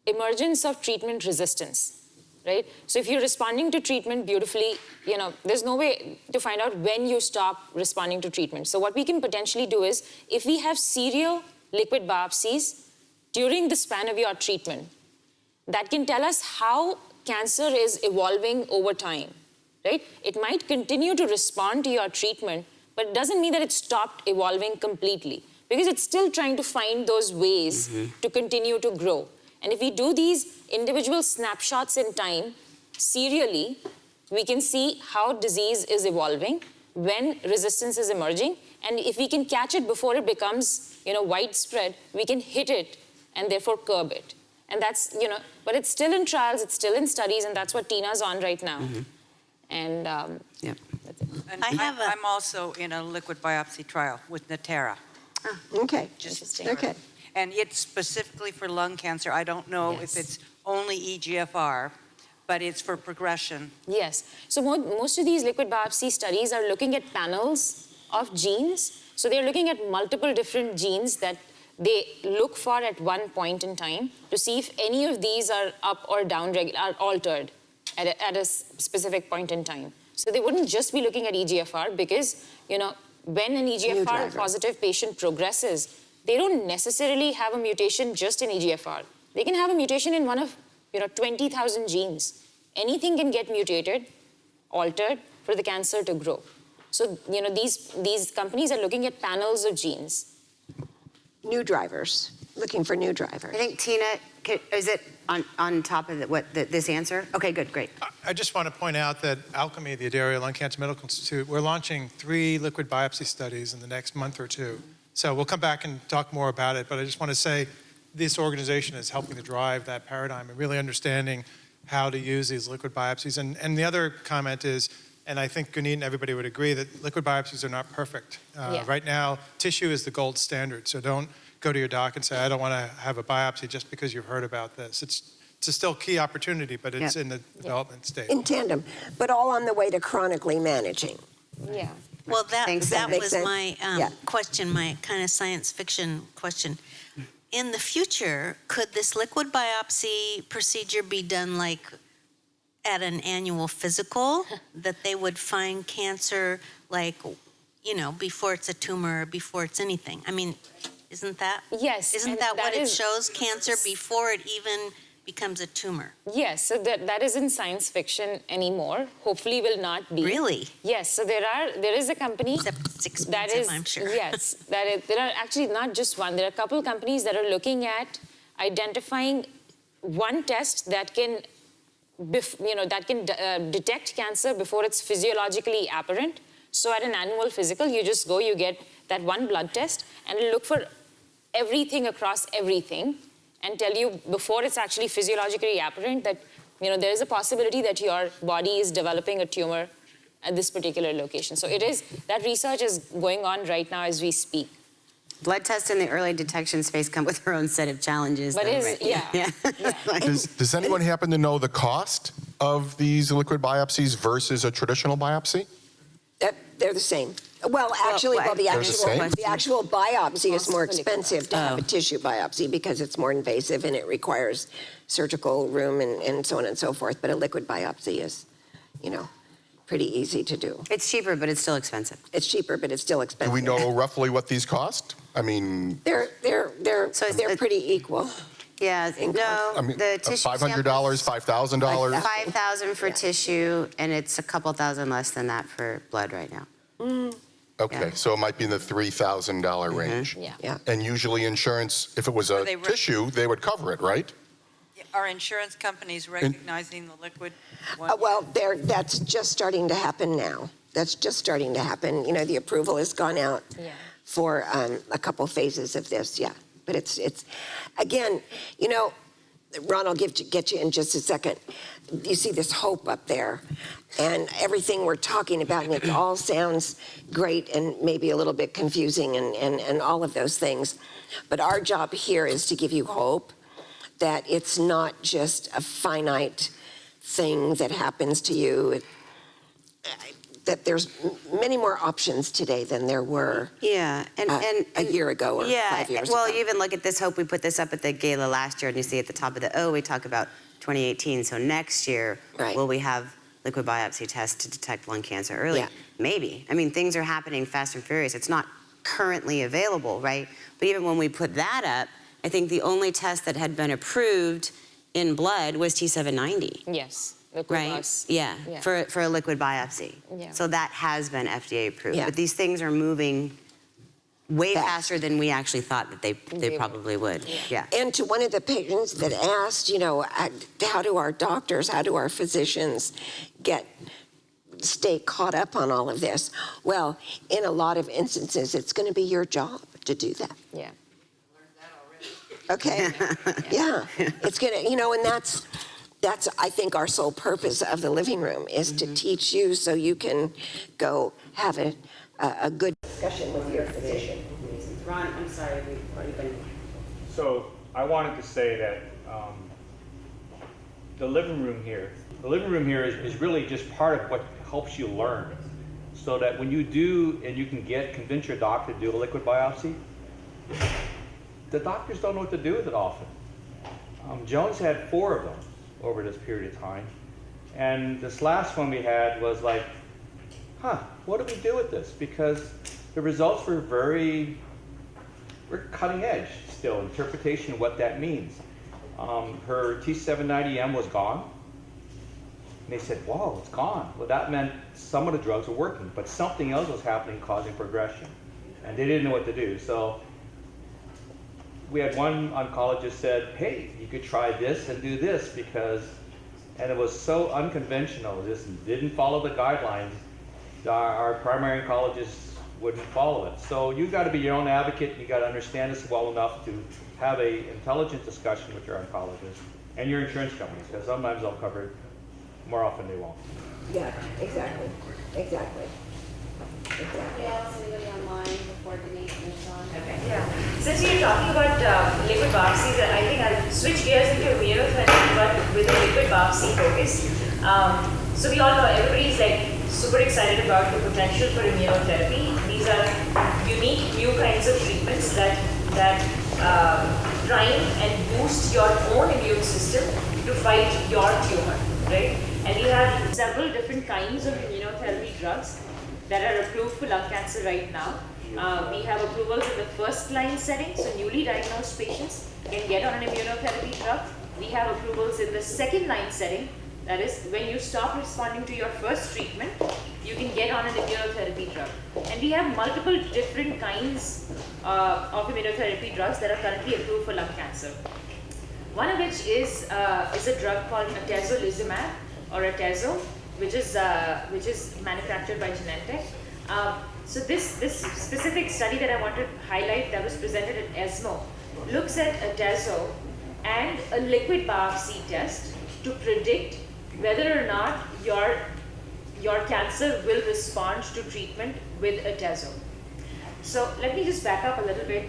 emergence of treatment resistance, right? So if you're responding to treatment beautifully, there's no way to find out when you stop responding to treatment. So what we can potentially do is, if we have serial liquid biopsies during the span of your treatment, that can tell us how cancer is evolving over time, right? It might continue to respond to your treatment, but it doesn't mean that it stopped evolving completely, because it's still trying to find those ways to continue to grow. And if we do these individual snapshots in time serially, we can see how disease is evolving, when resistance is emerging, and if we can catch it before it becomes, widespread, we can hit it and therefore curb it. And that's, but it's still in trials, it's still in studies, and that's what Tina's on right now. And And I'm also in a liquid biopsy trial with Natera. Okay. Okay. And it's specifically for lung cancer. I don't know if it's only EGFR, but it's for progression. Yes. So most of these liquid biopsy studies are looking at panels of genes. So they're looking at multiple different genes that they look for at one point in time to see if any of these are up or down, are altered at a specific point in time. So they wouldn't just be looking at EGFR, because, when an EGFR positive patient progresses, they don't necessarily have a mutation just in EGFR. They can have a mutation in one of, 20,000 genes. Anything can get mutated, altered for the cancer to grow. So, these companies are looking at panels of genes. New drivers, looking for new drivers. I think, Tina, is it on top of this answer? Okay, good, great. I just want to point out that Alchemy, the Adaria Lung Cancer Medical Institute, we're launching 3 liquid biopsy studies in the next month or two. So we'll come back and talk more about it, but I just want to say this organization is helping to drive that paradigm and really understanding how to use these liquid biopsies. And the other comment is, and I think Gunit and everybody would agree, that liquid biopsies are not perfect. Right now, tissue is the gold standard, so don't go to your doc and say, I don't want to have a biopsy just because you've heard about this. It's a still key opportunity, but it's in the development stage. In tandem, but all on the way to chronically managing. Yeah. Well, that was sense? my question, my kind of science fiction question. In the future, could this liquid biopsy procedure be done like at an annual physical, that they would find cancer like, before it's a tumor, before it's anything? I mean, Isn't that? Yes. Isn't and that what it is- shows, cancer, before it even becomes a tumor? Yes, so that isn't science fiction anymore. Hopefully will not be. Really? Yes, so there is a company Except it's that expensive, is, I'm sure. yes, there are actually not just one, there are a couple companies that are looking at identifying one test that can, detect cancer before it's physiologically apparent. So at an annual physical, you just go, you get that one blood test, and it'll look for everything across everything and tell you before it's actually physiologically apparent that, there is a possibility that your body is developing a tumor at this particular location. So that research is going on right now as we speak. Blood tests in the early detection space come with their own set of challenges. But though, right? yeah. Does anyone happen to know the cost of these liquid biopsies versus a traditional biopsy? They're the same. Well, actually, They're the the same? actual biopsy is more expensive to have a tissue biopsy because it's more invasive and it requires surgical room and so on and so forth. But a liquid biopsy is, pretty easy to do. It's cheaper, but it's still expensive. It's cheaper, but it's still Do expensive. we know roughly what these cost? I mean, They're pretty equal. Yeah, no, the tissue $500, samples, $5,000? $5,000 for tissue, and it's a couple thousand less than that for blood right now. Okay, so it might be in the $3,000 range. Yeah. And usually insurance, if it was a Are they tissue, they would cover it, right? Are insurance companies recognizing the liquid one? Well, that's just starting to happen now. That's just starting to happen. The approval has gone out for a couple phases of this, yeah. But it's again, Ron, I'll get you in just a second. You see this hope up there and everything we're talking about, and it all sounds great and maybe a little bit confusing and all of those things. But our job here is to give you hope that it's not just a finite thing that happens to you, that there's many more options today than there were Yeah, and a year ago or 5 years well, ago. you even look at this hope. We put this up at the gala last year, and you see at the top of the O, we talk about 2018. So next year, will we have liquid biopsy tests to detect lung cancer early? Yeah. Maybe. I mean, things are happening fast and furious. It's not currently available, right? But even when we put that up, I think the only test that had been approved in blood was T790. Yes. Right? Yeah, for a liquid biopsy. Yeah. So that has been FDA approved. Yeah. But these things are moving way faster than we actually thought that they probably would. Yeah. And to one of the patients that asked, how do our physicians stay caught up on all of this? Well, in a lot of instances, it's going to be your job to do that. Yeah. Okay? Yeah. It's going to, and that's, I think, our sole purpose of the living room is to teach you so you can go have a good discussion with your physician. Ron, I'm sorry, we've already been. So I wanted to say that the living room here is really just part of what helps you learn. So that when you do, and you can convince your doctor to do a liquid biopsy, the doctors don't know what to do with it often. Jones had 4 of them over this period of time. And this last one we had was like, what do we do with this? Because the results were we're cutting edge still, interpretation of what that means. Her T790M was gone. And they said, whoa, it's gone. Well, that meant some of the drugs were working, but something else was happening causing progression. And they didn't know what to do. So we had one oncologist said, hey, you could try this and do this and it was so unconventional, just didn't follow the guidelines. Our primary oncologists wouldn't follow it. So you've got to be your own advocate, you got to understand this well enough to have an intelligent discussion with your oncologist and your insurance companies, because sometimes they'll cover it, more often they won't. Yeah, exactly. Anybody online before Denise moves on? Okay. Yeah. Since you're talking about liquid biopsies, I think I'll switch gears into immunotherapy, but with a liquid biopsy focus. So we all know everybody's super excited about the potential for immunotherapy. These are unique new kinds of treatments that prime and boost your own immune system to fight your tumor, right? And we have several different kinds of immunotherapy drugs that are approved for lung cancer right now. We have approvals in the first line setting, so newly diagnosed patients can get on an immunotherapy drug. We have approvals in the second line setting, that is when you stop responding to your first treatment, you can get on an immunotherapy drug. And we have multiple different kinds of immunotherapy drugs that are currently approved for lung cancer. One of which is a drug called atezolizumab or Atezo, which is manufactured by Genentech. So this specific study that I want to highlight that was presented at ESMO looks at Atezo and a liquid biopsy test to predict whether or not your cancer will respond to treatment with Atezo. So let me just back up a little bit.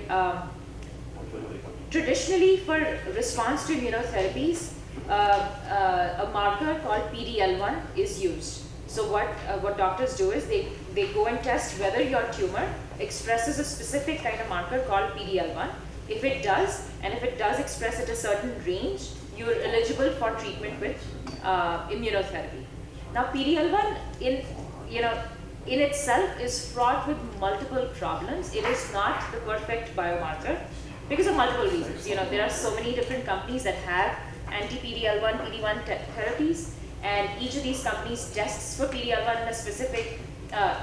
Traditionally, for response to immunotherapies, a marker called PD-L1 is used. So what doctors do is they go and test whether your tumor expresses a specific kind of marker called PD-L1. If it does, and if it does express at a certain range, you're eligible for treatment with immunotherapy. Now, PD-L1 in itself is fraught with multiple problems. It is not the perfect biomarker because of multiple reasons. There are so many different companies that have anti-PD-L1, PD-1 therapies, and each of these companies tests for PD-L1 in a specific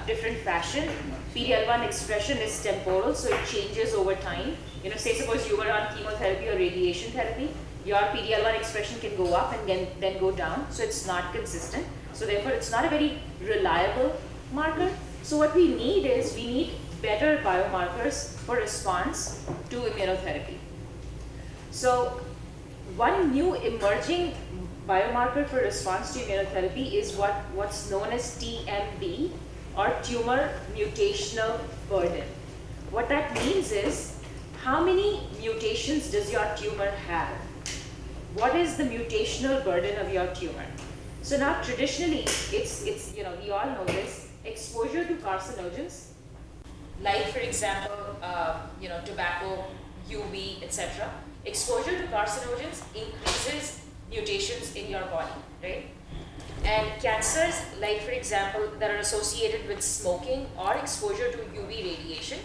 different fashion. PD-L1 expression is temporal, so it changes over time. Say suppose you were on chemotherapy or radiation therapy, your PD-L1 expression can go up and then go down, so it's not consistent. So therefore, it's not a very reliable marker. So what we need better biomarkers for response to immunotherapy. So one new emerging biomarker for response to immunotherapy is what's known as TMB, or tumor mutational burden. What that means is, how many mutations does your tumor have? What is the mutational burden of your tumor? So now traditionally, it's we all know this, exposure to carcinogens, like for example, tobacco, UV, etc. Exposure to carcinogens increases mutations in your body, right? And cancers, like for example, that are associated with smoking or exposure to UV radiation,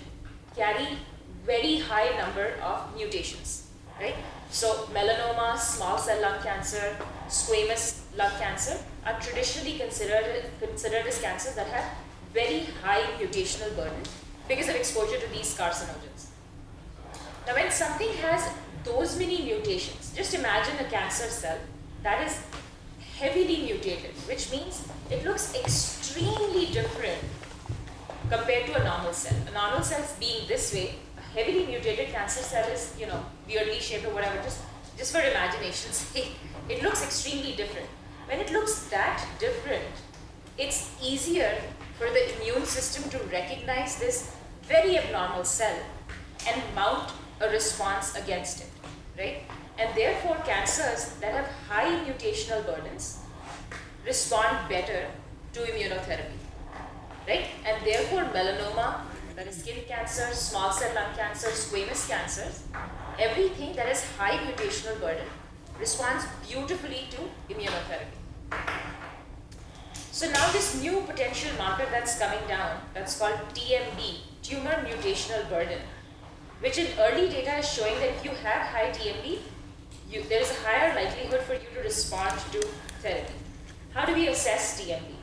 carry very high number of mutations, right? So melanoma, small cell lung cancer, squamous lung cancer are traditionally considered as cancers that have very high mutational burden because of exposure to these carcinogens. Now when something has those many mutations, just imagine a cancer cell that is heavily mutated, which means it looks extremely different compared to a normal cell. A normal cell being this way, a heavily mutated cancer cell is, weirdly shaped or whatever, just for imagination's sake. It looks extremely different. When it looks that different, it's easier for the immune system to recognize this very abnormal cell and mount a response against it, right? And therefore, cancers that have high mutational burdens respond better to immunotherapy, right? And therefore, melanoma, that is skin cancer, small cell lung cancer, squamous cancers, everything that has high mutational burden responds beautifully to immunotherapy. So now this new potential marker that's coming down, that's called TMB, tumor mutational burden, which in early data is showing that if you have high TMB, there is a higher likelihood for you to respond to therapy. How do we assess TMB?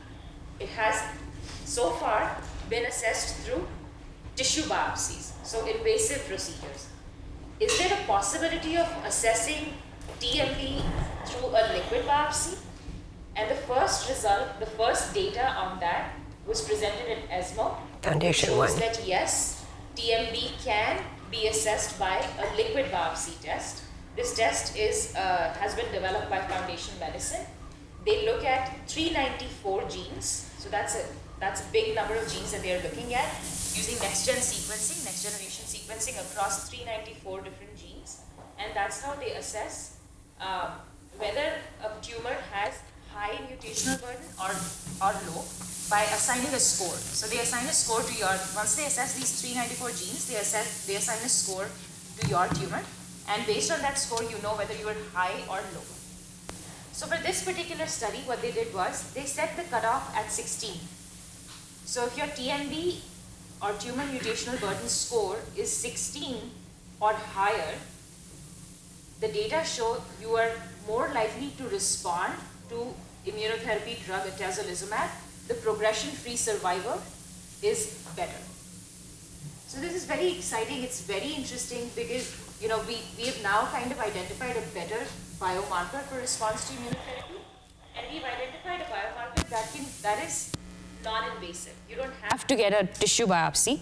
It has so far been assessed through tissue biopsies, so invasive procedures. Is there a possibility of assessing TMB through a liquid biopsy? And the first result, the first data on that was presented at ESMO. Foundation Shows one. that yes, TMB can be assessed by a liquid biopsy test. This test has been developed by Foundation Medicine. They look at 394 genes, so that's a big number of genes that they're looking at using next-gen sequencing, next-generation sequencing across 394 different genes, and that's how they assess whether a tumor has high mutational burden or low by assigning a score. So they assign a score to once they assess these 394 genes, they assign a score to your tumor, and based on that score, you know whether you are high or low. So for this particular study, what they did was, they set the cutoff at 16. So if your TMB or tumor mutational burden score is 16 or higher, the data show you are more likely to respond to immunotherapy drug atezolizumab. The progression-free survival is better. So this is very exciting. It's very interesting because, you know, we have now kind of identified a better biomarker for response to immunotherapy, and we've identified a biomarker that is non-invasive. You don't have to get a tissue biopsy.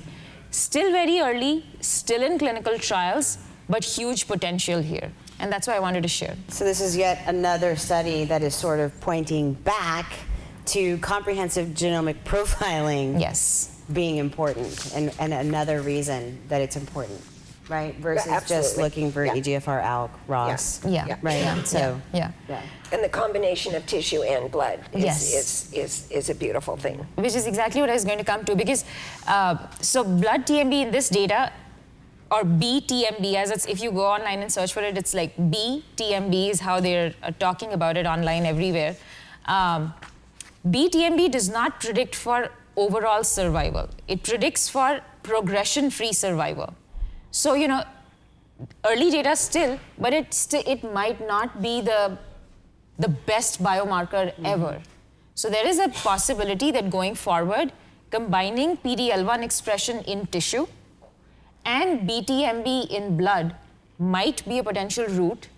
Still very early, still in clinical trials, but huge potential here. And that's why I wanted to share. So this is yet another study that is sort of pointing back to comprehensive genomic profiling being important, and another reason that it's important, right? Versus just absolutely. looking for EGFR, ALK, ROS. Yeah. Right? Yeah. So, Yeah. And the combination of tissue and blood is a beautiful thing. Which is exactly what I was going to come to, because so blood TMB in this data, or BTMB, as it's, if you go online and search for it, it's like BTMB is how they're talking about it online everywhere. BTMB does not predict for overall survival. It predicts for progression-free survival. So, you know, early data still, but it might not be the best biomarker ever. So there is a possibility that going forward, combining PD-L1 expression in tissue and BTMB in blood might be a potential route,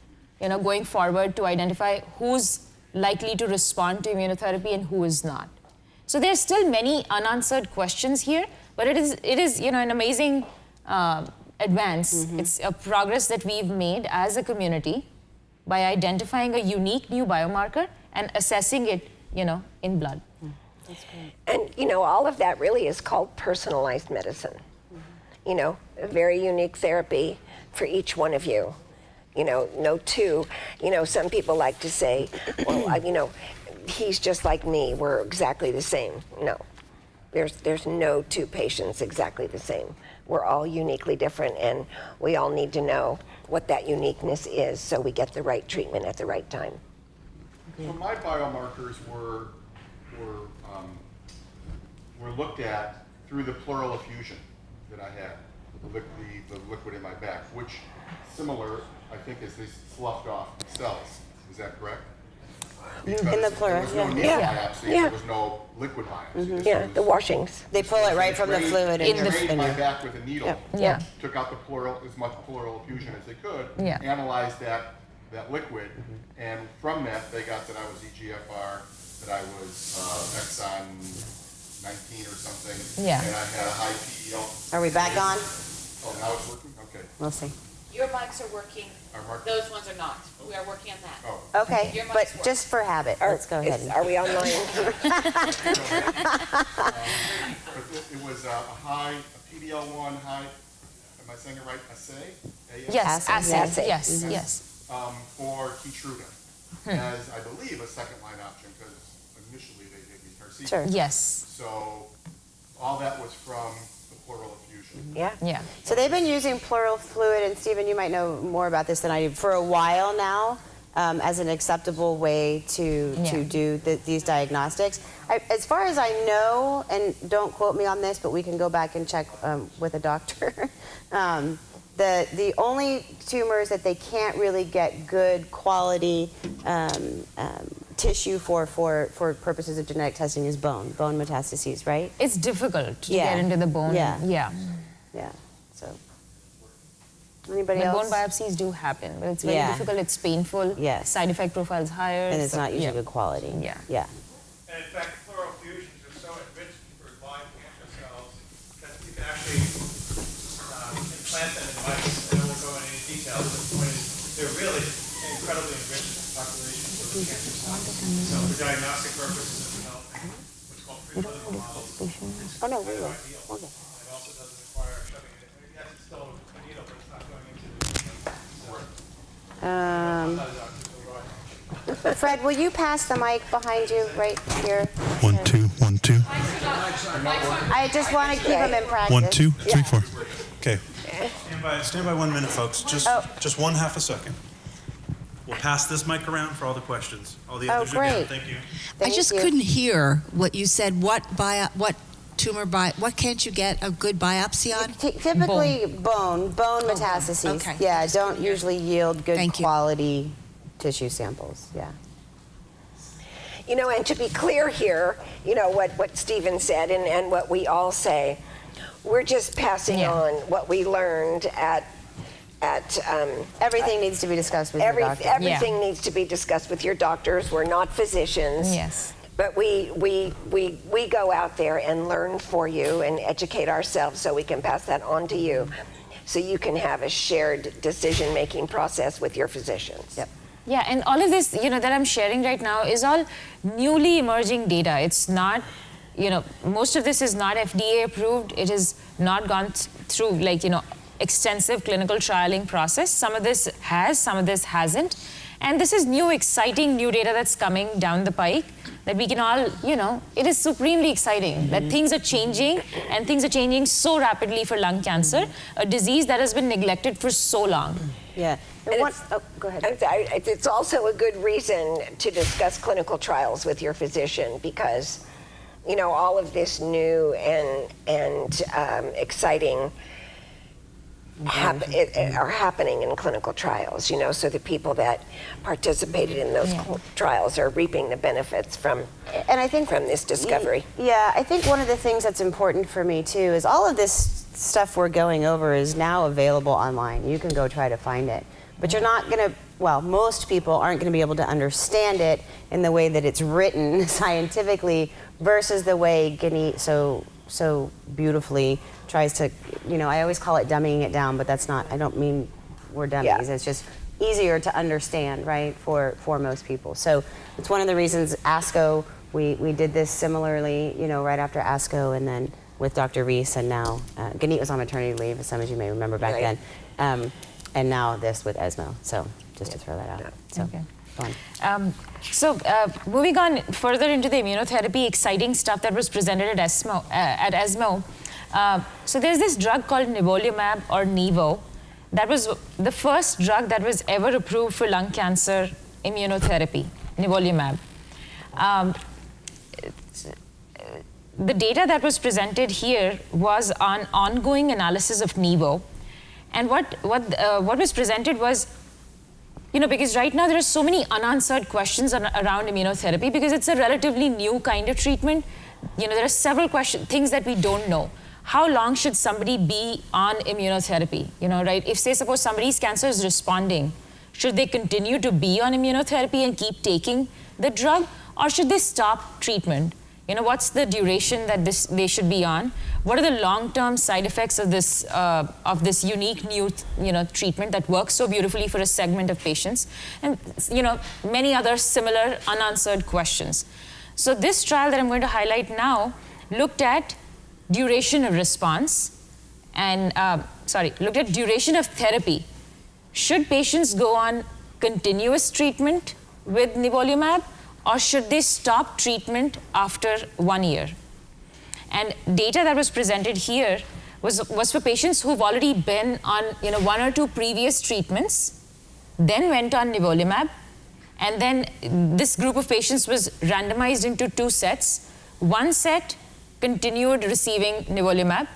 you know, going forward to identify who's likely to respond to immunotherapy and who is not. So there's still many unanswered questions here, but it is you know, an amazing advance. It's a progress that we've made as a community by identifying a unique new biomarker and assessing it, you know, in blood. That's great. And, you know, all of that really is called personalized medicine. You know, a very unique therapy for each one of you. You know, no two. You know, some people like to say, well, you know, he's just like me. We're exactly the same. No, there's no two patients exactly the same. We're all uniquely different, and we all need to know what that uniqueness is so we get the right treatment at the right time. So my biomarkers were looked at through the pleural effusion that I had, the liquid in my back, which similar, I think, is these sloughed off cells. Is that correct? Because in the pleural, there was no needle biopsy, there was no liquid biopsy. Yeah, the washings. They pull it right from the fluid in They sprayed my back with a needle, Yeah. took out the pleural, as much pleural effusion as they could, Yeah. analyzed that liquid, and from that they got that I was EGFR, that I was exon 19 or something, Yeah. and I had a high PDL. Are we back on? Oh, now it's working? Okay. We'll see. Your mics are working. Our mark- Those ones are not. We are working on that. Oh. Okay, Your mics but work. just for habit, let's go ahead. Are we online? But it was a high, a PDL1 high, am I saying it right, assay? Yes, Assay. yes, yes. For Keytruda, as I believe a second line option, because initially they gave me Tarceva. Sure. Yes. So all that was from the pleural effusion. Yeah. Yeah. So they've been using pleural fluid, and Stephen, you might know more about this than I do, for a while now, as an acceptable way to do these diagnostics. As far as I know, and don't quote me on this, but we can go back and check with a doctor, the only tumors that they can't really get good quality tissue for purposes of genetic testing is bone metastases, right? It's difficult to Yeah. get into the bone. Yeah. Yeah. Yeah. So anybody But else? bone biopsies do happen, but it's very Yeah. difficult. It's painful. Yes. Side effect profile is higher. And it's so- not usually yeah. good quality. Yeah. Yeah. And in fact, pleural fusions are so enriched for live cancer cells that you can actually implant them in mice. I don't want to go into any details, but the point is they're really incredibly enriched population for the cancer cells. So for diagnostic purposes of developing what's called preclinical models, it's Oh, no, we will. ideal. Okay. It also doesn't require shoving it in. Yes, it's still a needle, but it's not going into the Fred, will you pass the mic behind you right here? 1 2 1 2 I just want to keep them in practice. 1 2 3 4. Okay. Stand by 1 minute, folks. Just one half a second. We'll pass this mic around for all the questions. All the others are great. good. Thank you. I just couldn't hear what you said. What what can't you get a good biopsy on? Typically bone metastases. Okay. Yeah, don't usually yield good quality tissue samples. Yeah. You know, and to be clear here, you know, what Stephen said and what we all say, we're just passing on what we learned at everything needs to be discussed with your doctor. Everything needs to be discussed with your doctors. We're not physicians. Yes. But we go out there and learn for you and educate ourselves so we can pass that on to you, so you can have a shared decision-making process with your physicians. Yep. Yeah, and all of this, you know, that I'm sharing right now is all newly emerging data. It's not, you know, most of this is not FDA approved. It has not gone through, like, you know, extensive clinical trialing process. Some of this has, some of this hasn't. And this is new, exciting new data that's coming down the pike that we can all, you know, it is supremely exciting that things are changing, and things are changing so rapidly for lung cancer, a disease that has been neglected for so long. Yeah. Go ahead. It's also a good reason to discuss clinical trials with your physician, because, you know, all of this new and exciting are happening in clinical trials, you know, so the people that participated in those trials are reaping the benefits from this discovery. Yeah, I think one of the things that's important for me too is all of this stuff we're going over is now available online. You can go try to find it, but you're not gonna, well, most people aren't gonna be able to understand it in the way that it's written scientifically versus the way Ganeet so beautifully tries to, you know, I always call it dumbing it down, but that's not, I don't mean we're dummies. It's just easier to understand, right, for most people. So it's one of the reasons ASCO, we did this similarly, you know, right after ASCO, and then with Dr. Reese, and now Ganeet was on maternity leave, as some of you may remember back then, and now this with ESMO. So just to throw that out. So fun. Moving on further into the immunotherapy, exciting stuff that was presented at ESMO. So there's this drug called nivolumab, or Nivo. That was the first drug that was ever approved for lung cancer immunotherapy, nivolumab. The data that was presented here was on ongoing analysis of Nivo. And what was presented was, you know, because right now there are so many unanswered questions around immunotherapy because it's a relatively new kind of treatment. You know, there are several things that we don't know. How long should somebody be on immunotherapy? You know, right? If, say, suppose somebody's cancer is responding, should they continue to be on immunotherapy and keep taking the drug, or should they stop treatment? You know, what's the duration that they should be on? What are the long-term side effects of this unique new, you know, treatment that works so beautifully for a segment of patients? And, you know, many other similar unanswered questions. So this trial that I'm going to highlight now looked at duration of response and, looked at duration of therapy. Should patients go on continuous treatment with nivolumab, or should they stop treatment after 1 year? And data that was presented here was for patients who've already been on, you know, 1 or 2 previous treatments, then went on nivolumab, and then this group of patients was randomized into 2 sets. One set continued receiving nivolumab.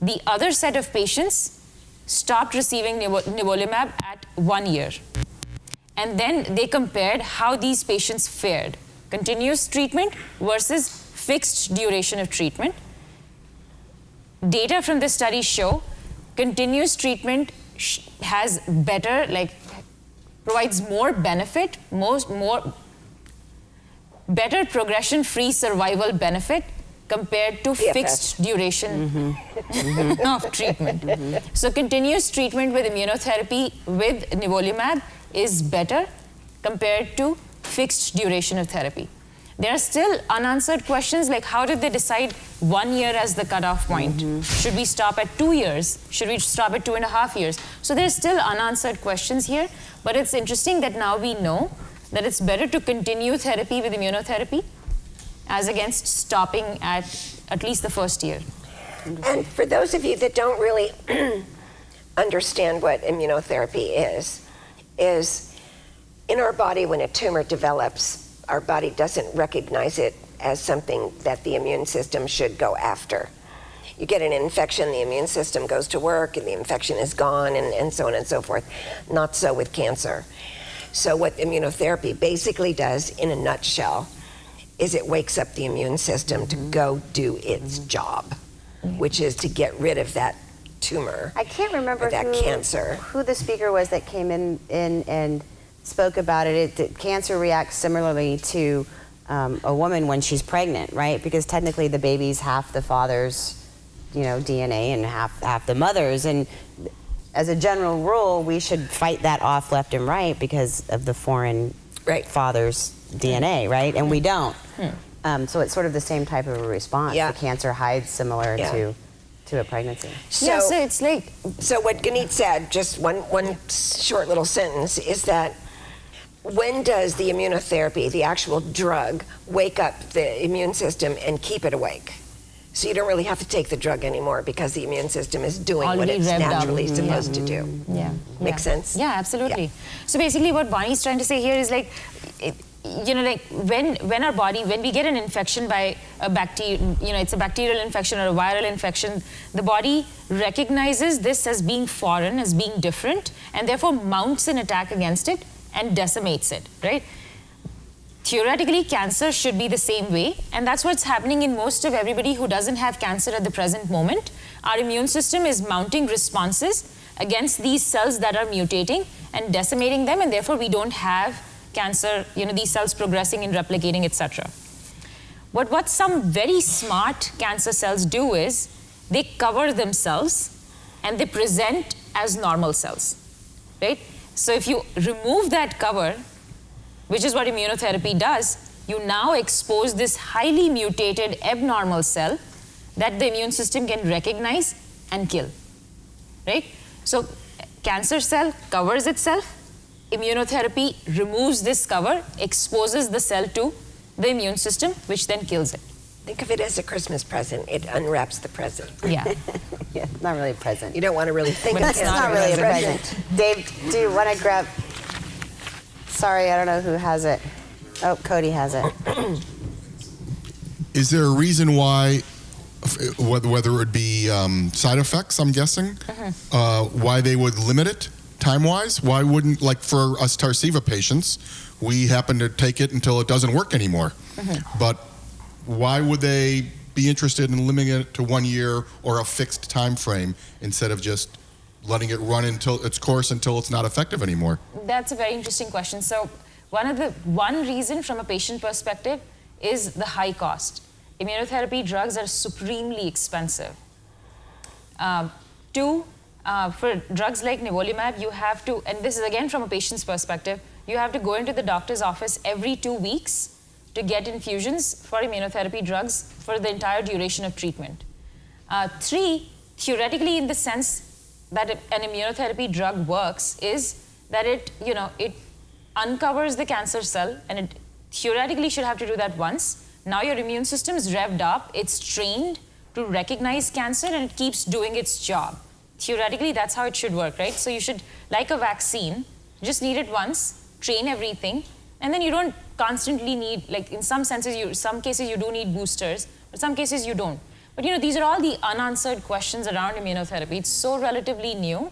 The other set of patients stopped receiving nivolumab at 1 year. And then they compared how these patients fared. Continuous treatment versus fixed duration of treatment. Data from this study show continuous treatment has better, provides more benefit, better progression-free survival benefit compared to fixed duration of treatment. So continuous treatment with immunotherapy with nivolumab is better compared to fixed duration of therapy. There are still unanswered questions like how did they decide 1 year as the cutoff point? Should we stop at 2 years? Should we stop at 2.5 years? So there's still unanswered questions here, but it's interesting that now we know that it's better to continue therapy with immunotherapy as against stopping at least the first year. And for those of you that don't really understand what immunotherapy is in our body when a tumor develops, our body doesn't recognize it as something that the immune system should go after. You get an infection, the immune system goes to work, and the infection is gone, and so on and so forth. Not so with cancer. So what immunotherapy basically does, in a nutshell, is it wakes up the immune system to go do its job, which is to get rid of that tumor. I can't remember or that cancer. who the speaker was that came in and spoke about it. That cancer reacts similarly to a woman when she's pregnant, right? Because technically the baby's half the father's, DNA and half the mother's. And as a general rule, we should fight that off left and right because of the foreign father's DNA, right? And we don't. So it's sort of the same type of a response. Yeah. The cancer hides similar Yeah. to a pregnancy. So it's like. So what Ganeet said, just one short little sentence, is that when does the immunotherapy, the actual drug, wake up the immune system and keep it awake? So you don't really have to take the drug anymore because the immune system is doing what Already it's revved up. naturally supposed to do. Yeah. Make sense? Yeah, absolutely. So basically what Bonnie's trying to say here is like, when our body, when we get an infection by a bacteria, it's a bacterial infection or a viral infection, the body recognizes this as being foreign, as being different, and therefore mounts an attack against it and decimates it, right? Theoretically, cancer should be the same way, and that's what's happening in most of everybody who doesn't have cancer at the present moment. Our immune system is mounting responses against these cells that are mutating and decimating them, and therefore we don't have cancer, these cells progressing and replicating, etc. What some very smart cancer cells do is they cover themselves and they present as normal cells, right? So if you remove that cover, which is what immunotherapy does, you now expose this highly mutated abnormal cell that the immune system can recognize and kill, right? So cancer cell covers itself, immunotherapy removes this cover, exposes the cell to the immune system, which then kills it. Think of it as a Christmas present. It unwraps the present. Yeah. Yeah, not really a present. You don't want to really think But of it's it not as really a a present. Dave, do you want to grab? Sorry, I don't know who has it. Oh, Cody has it. Is there a reason why, whether it would be side effects, I'm guessing, why they would limit it time-wise? Why wouldn't, like for us Tarceva patients, we happen to take it until it doesn't work anymore. But why would they be interested in limiting it to 1 year or a fixed time frame instead of just letting it run until its course until it's not effective anymore? That's a very interesting question. So one reason from a patient perspective is the high cost. Immunotherapy drugs are supremely expensive. Two, for drugs like nivolumab, you have to, and this is again from a patient's perspective, you have to go into the doctor's office every 2 weeks to get infusions for immunotherapy drugs for the entire duration of treatment. Three, theoretically, in the sense that an immunotherapy drug works is that it uncovers the cancer cell, and it theoretically should have to do that once. Now your immune system is revved up, it's trained to recognize cancer, and it keeps doing its job. Theoretically, that's how it should work, right? So you should, like a vaccine, just need it once, train everything, and then you don't constantly need, like in some senses, some cases you do need boosters, but some cases you don't. But these are all the unanswered questions around immunotherapy. It's so relatively new.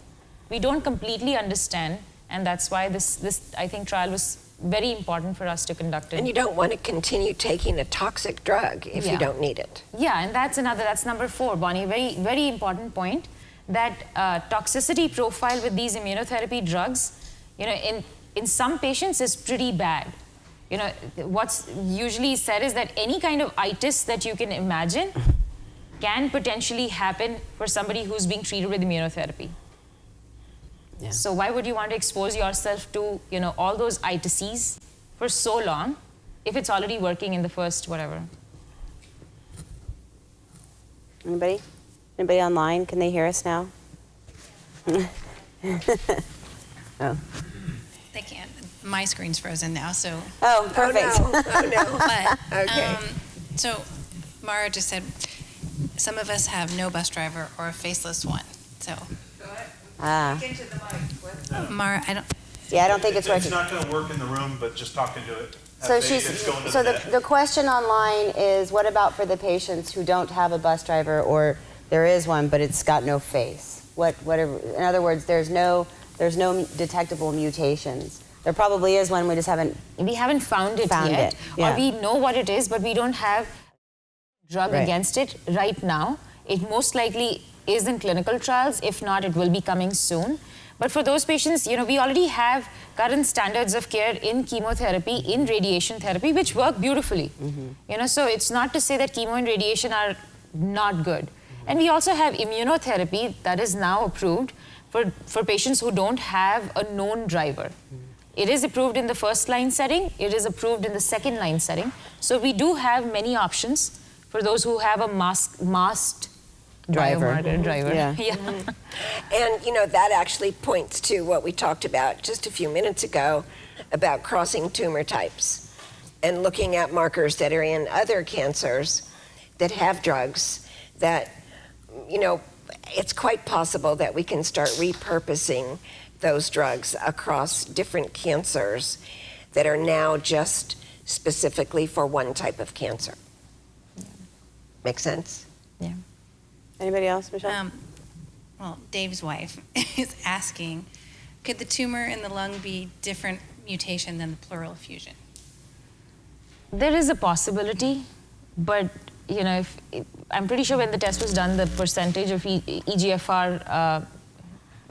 We don't completely understand, and that's why this I think, trial was very important for us to conduct. And you don't want to continue taking a toxic drug if you don't need it. Yeah, and that's number 4, Bonnie. Very, very important point, that toxicity profile with these immunotherapy drugs, in some patients is pretty bad. What's usually said is that any kind of itis that you can imagine can potentially happen for somebody who's being treated with immunotherapy. Yeah. So why would you want to expose yourself to, all those itises for so long if it's already working in the first whatever? Anybody? Anybody online? Can they hear us now? Oh. They can't. My screen's frozen now, so. Oh, perfect. Oh, no. But, Okay. So Mara just said, some of us have no bus driver or a faceless one, so. Mara, I don't. Yeah, I don't think it's working. It's not going to work in the room, but just talking to it. So the question online is, what about for the patients who don't have a bus driver, or there is one but it's got no face? In other words, there's no detectable mutations. There probably is one, we just haven't found it yet. Yeah. Or we know what it is, but we don't have drug against it right now. It most likely is in clinical trials. If not, it will be coming soon. But for those patients, we already have current standards of care in chemotherapy, in radiation therapy, which work beautifully. So it's not to say that chemo and radiation are not good. And we also have immunotherapy that is now approved for patients who don't have a known driver. It is approved in the first-line setting. It is approved in the second-line setting. So we do have many options for those who have a masked biomarker driver. Yeah. And, that actually points to what we talked about just a few minutes ago about crossing tumor types and looking at markers that are in other cancers that have drugs that, it's quite possible that we can start repurposing those drugs across different cancers that are now just specifically for one type of cancer. Make sense? Yeah. Anybody else, Michelle? Well, Dave's wife is asking, could the tumor in the lung be different mutation than the pleural effusion? There is a possibility, but I'm pretty sure when the test was done, the percentage of EGFR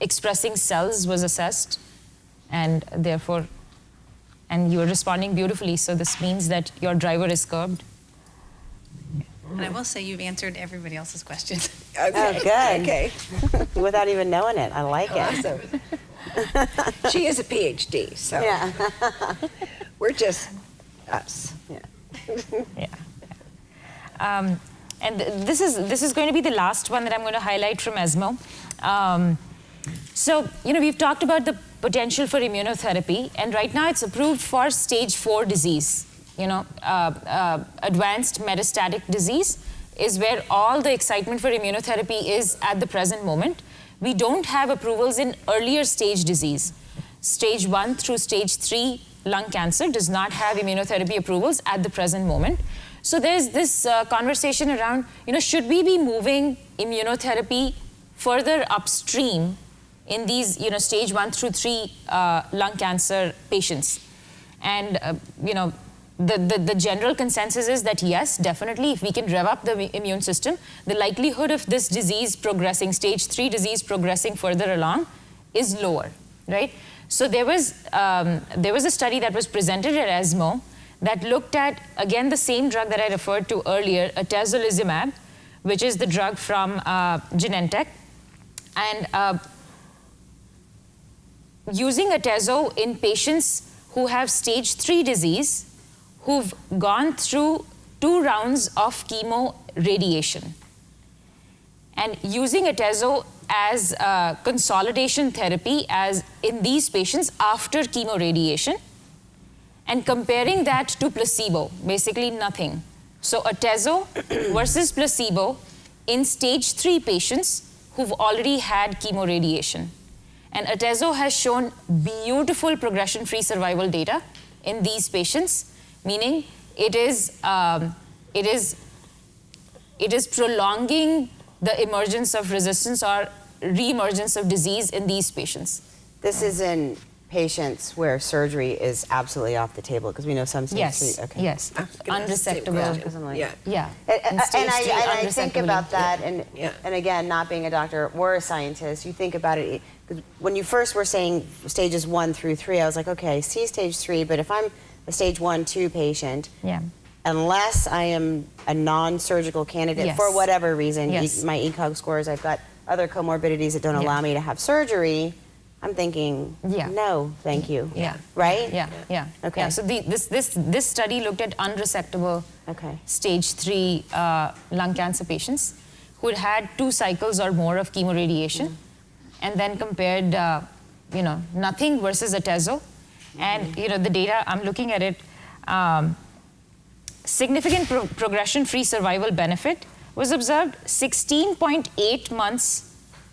expressing cells was assessed, and therefore, you're responding beautifully, so this means that your driver is curbed. And I will say you've answered everybody else's questions. Okay. Oh, good. Okay. Without even knowing it. I like it. Awesome. She is a PhD, so Yeah. we're just us. And this is going to be the last one that I'm going to highlight from ESMO. So, we've talked about the potential for immunotherapy, and right now it's approved for stage 4 disease. Advanced metastatic disease is where all the excitement for immunotherapy is at the present moment. We don't have approvals in earlier stage disease. Stage 1 through stage 3 lung cancer does not have immunotherapy approvals at the present moment. So there's this conversation around, should we be moving immunotherapy further upstream in these, stage 1 through 3 lung cancer patients? And, the general consensus is that yes, definitely, if we can rev up the immune system, the likelihood of this disease progressing, stage 3 disease progressing further along, is lower, right? So there was a study that was presented at ESMO that looked at, again, the same drug that I referred to earlier, atezolizumab, which is the drug from Genentech. And using atezo in patients who have stage 3 disease, who've gone through 2 rounds of chemo radiation. And using atezo as consolidation therapy as in these patients after chemo radiation, and comparing that to placebo, basically nothing. So atezo versus placebo in stage 3 patients who've already had chemo radiation. And atezo has shown beautiful progression-free survival data in these patients, meaning it is prolonging the emergence of resistance or re-emergence of disease in these patients. This is in patients where surgery is absolutely off the table, because we know some stage Yes, 3. Okay. yes, unresectable. Yeah. And stage 3 I think about unresectable. that, and again, not being a doctor or a scientist, you think about it, 'cause when you first were saying stages 1 through 3, I was like, okay, see stage 3, but if I'm a stage 1, 2 patient, unless I am a non-surgical candidate for whatever reason, my ECOG scores, I've got other comorbidities that don't allow me to have surgery, I'm thinking, no, thank you. Right? Yeah. Okay. Yeah. So this study looked at unresectable stage 3 lung cancer patients who had 2 cycles or more of chemoradiation, and then compared, nothing versus atezo. And, the data, I'm looking at it, significant progression-free survival benefit was observed, 16.8 months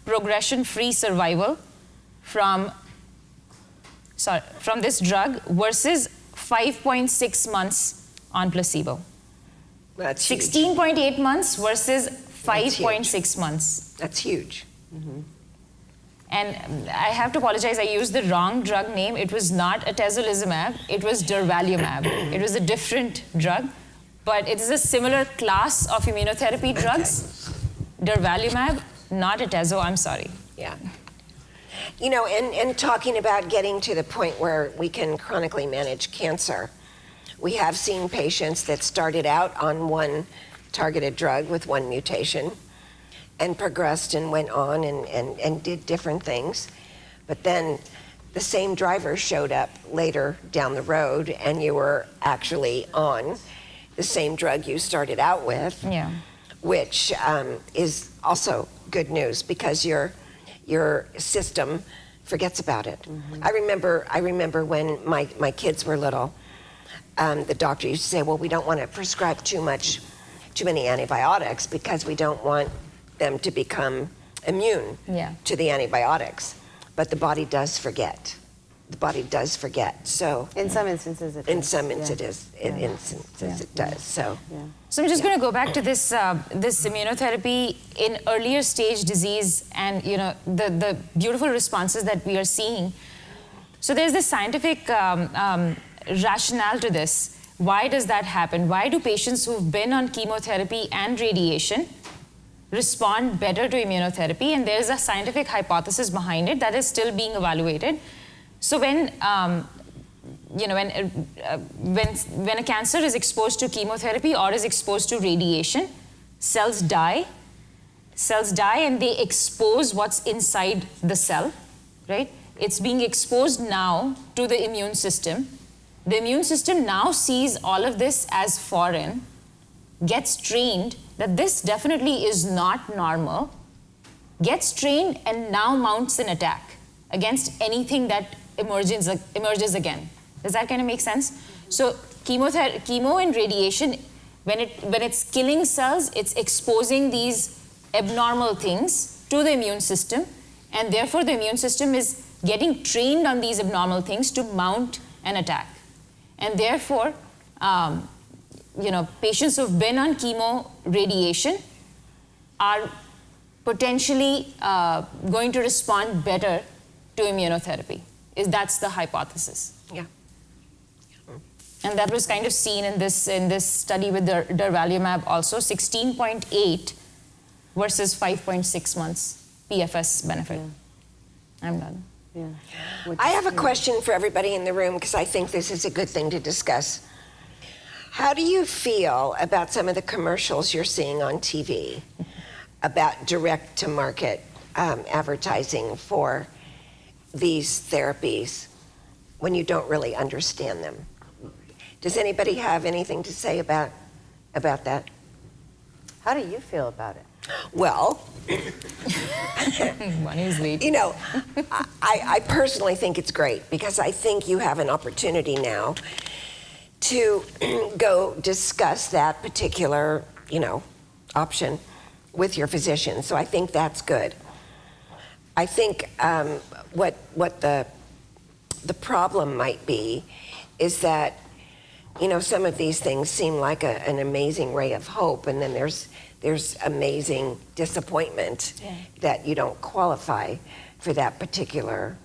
progression-free survival from this drug versus 5.6 months on placebo. That's huge. 16.8 months versus That's huge. 5.6 months. That's huge. And I have to apologize, I used the wrong drug name. It was not atezolizumab, it was durvalumab. It was a different drug, but it is a similar class of immunotherapy drugs. Durvalumab, not atezo, I'm sorry. Yeah. You know, and talking about getting to the point where we can chronically manage cancer, we have seen patients that started out on one targeted drug with one mutation and progressed and went on and did different things. But then the same driver showed up later down the road and you were actually on the same drug you started out with, Yeah. which is also good news because your system forgets about it. I remember when my kids were little, the doctor used to say, well, we don't want to prescribe too many antibiotics because we don't want them to become immune to the antibiotics. But the body does forget. The body does forget. So in some instances it does. In some instances, it does. So. So I'm just going to go back to this this immunotherapy in earlier stage disease and the beautiful responses that we are seeing. So there's this scientific rationale to this. Why does that happen? Why do patients who've been on chemotherapy and radiation respond better to immunotherapy? And there's a scientific hypothesis behind it that is still being evaluated. So when when a cancer is exposed to chemotherapy or is exposed to radiation, cells die and they expose what's inside the cell, right? It's being exposed now to the immune system. The immune system now sees all of this as foreign, gets trained that this definitely is not normal, gets trained and now mounts an attack against anything that emerges again. Does that kind of make sense? So chemo and radiation, when it's killing cells, it's exposing these abnormal things to the immune system, and therefore the immune system is getting trained on these abnormal things to mount an attack. And therefore, patients who've been on chemo radiation are potentially going to respond better to immunotherapy. That's the hypothesis. Yeah. And that was kind of seen in this study with durvalumab also, 16.8 versus 5.6 months PFS benefit. Yeah. I'm done. Yeah. I have a question for everybody in the room because I think this is a good thing to discuss. How do you feel about some of the commercials you're seeing on TV about direct-to-market advertising for these therapies when you don't really understand them? Does anybody have anything to say about that? How do you feel about it? Well, you know, I personally think it's great because I think you have an opportunity now to go discuss that particular, option with your physician. So I think that's good. I think what the problem might be is that, some of these things seem like an amazing ray of hope, and then there's amazing disappointment that you don't qualify for that particular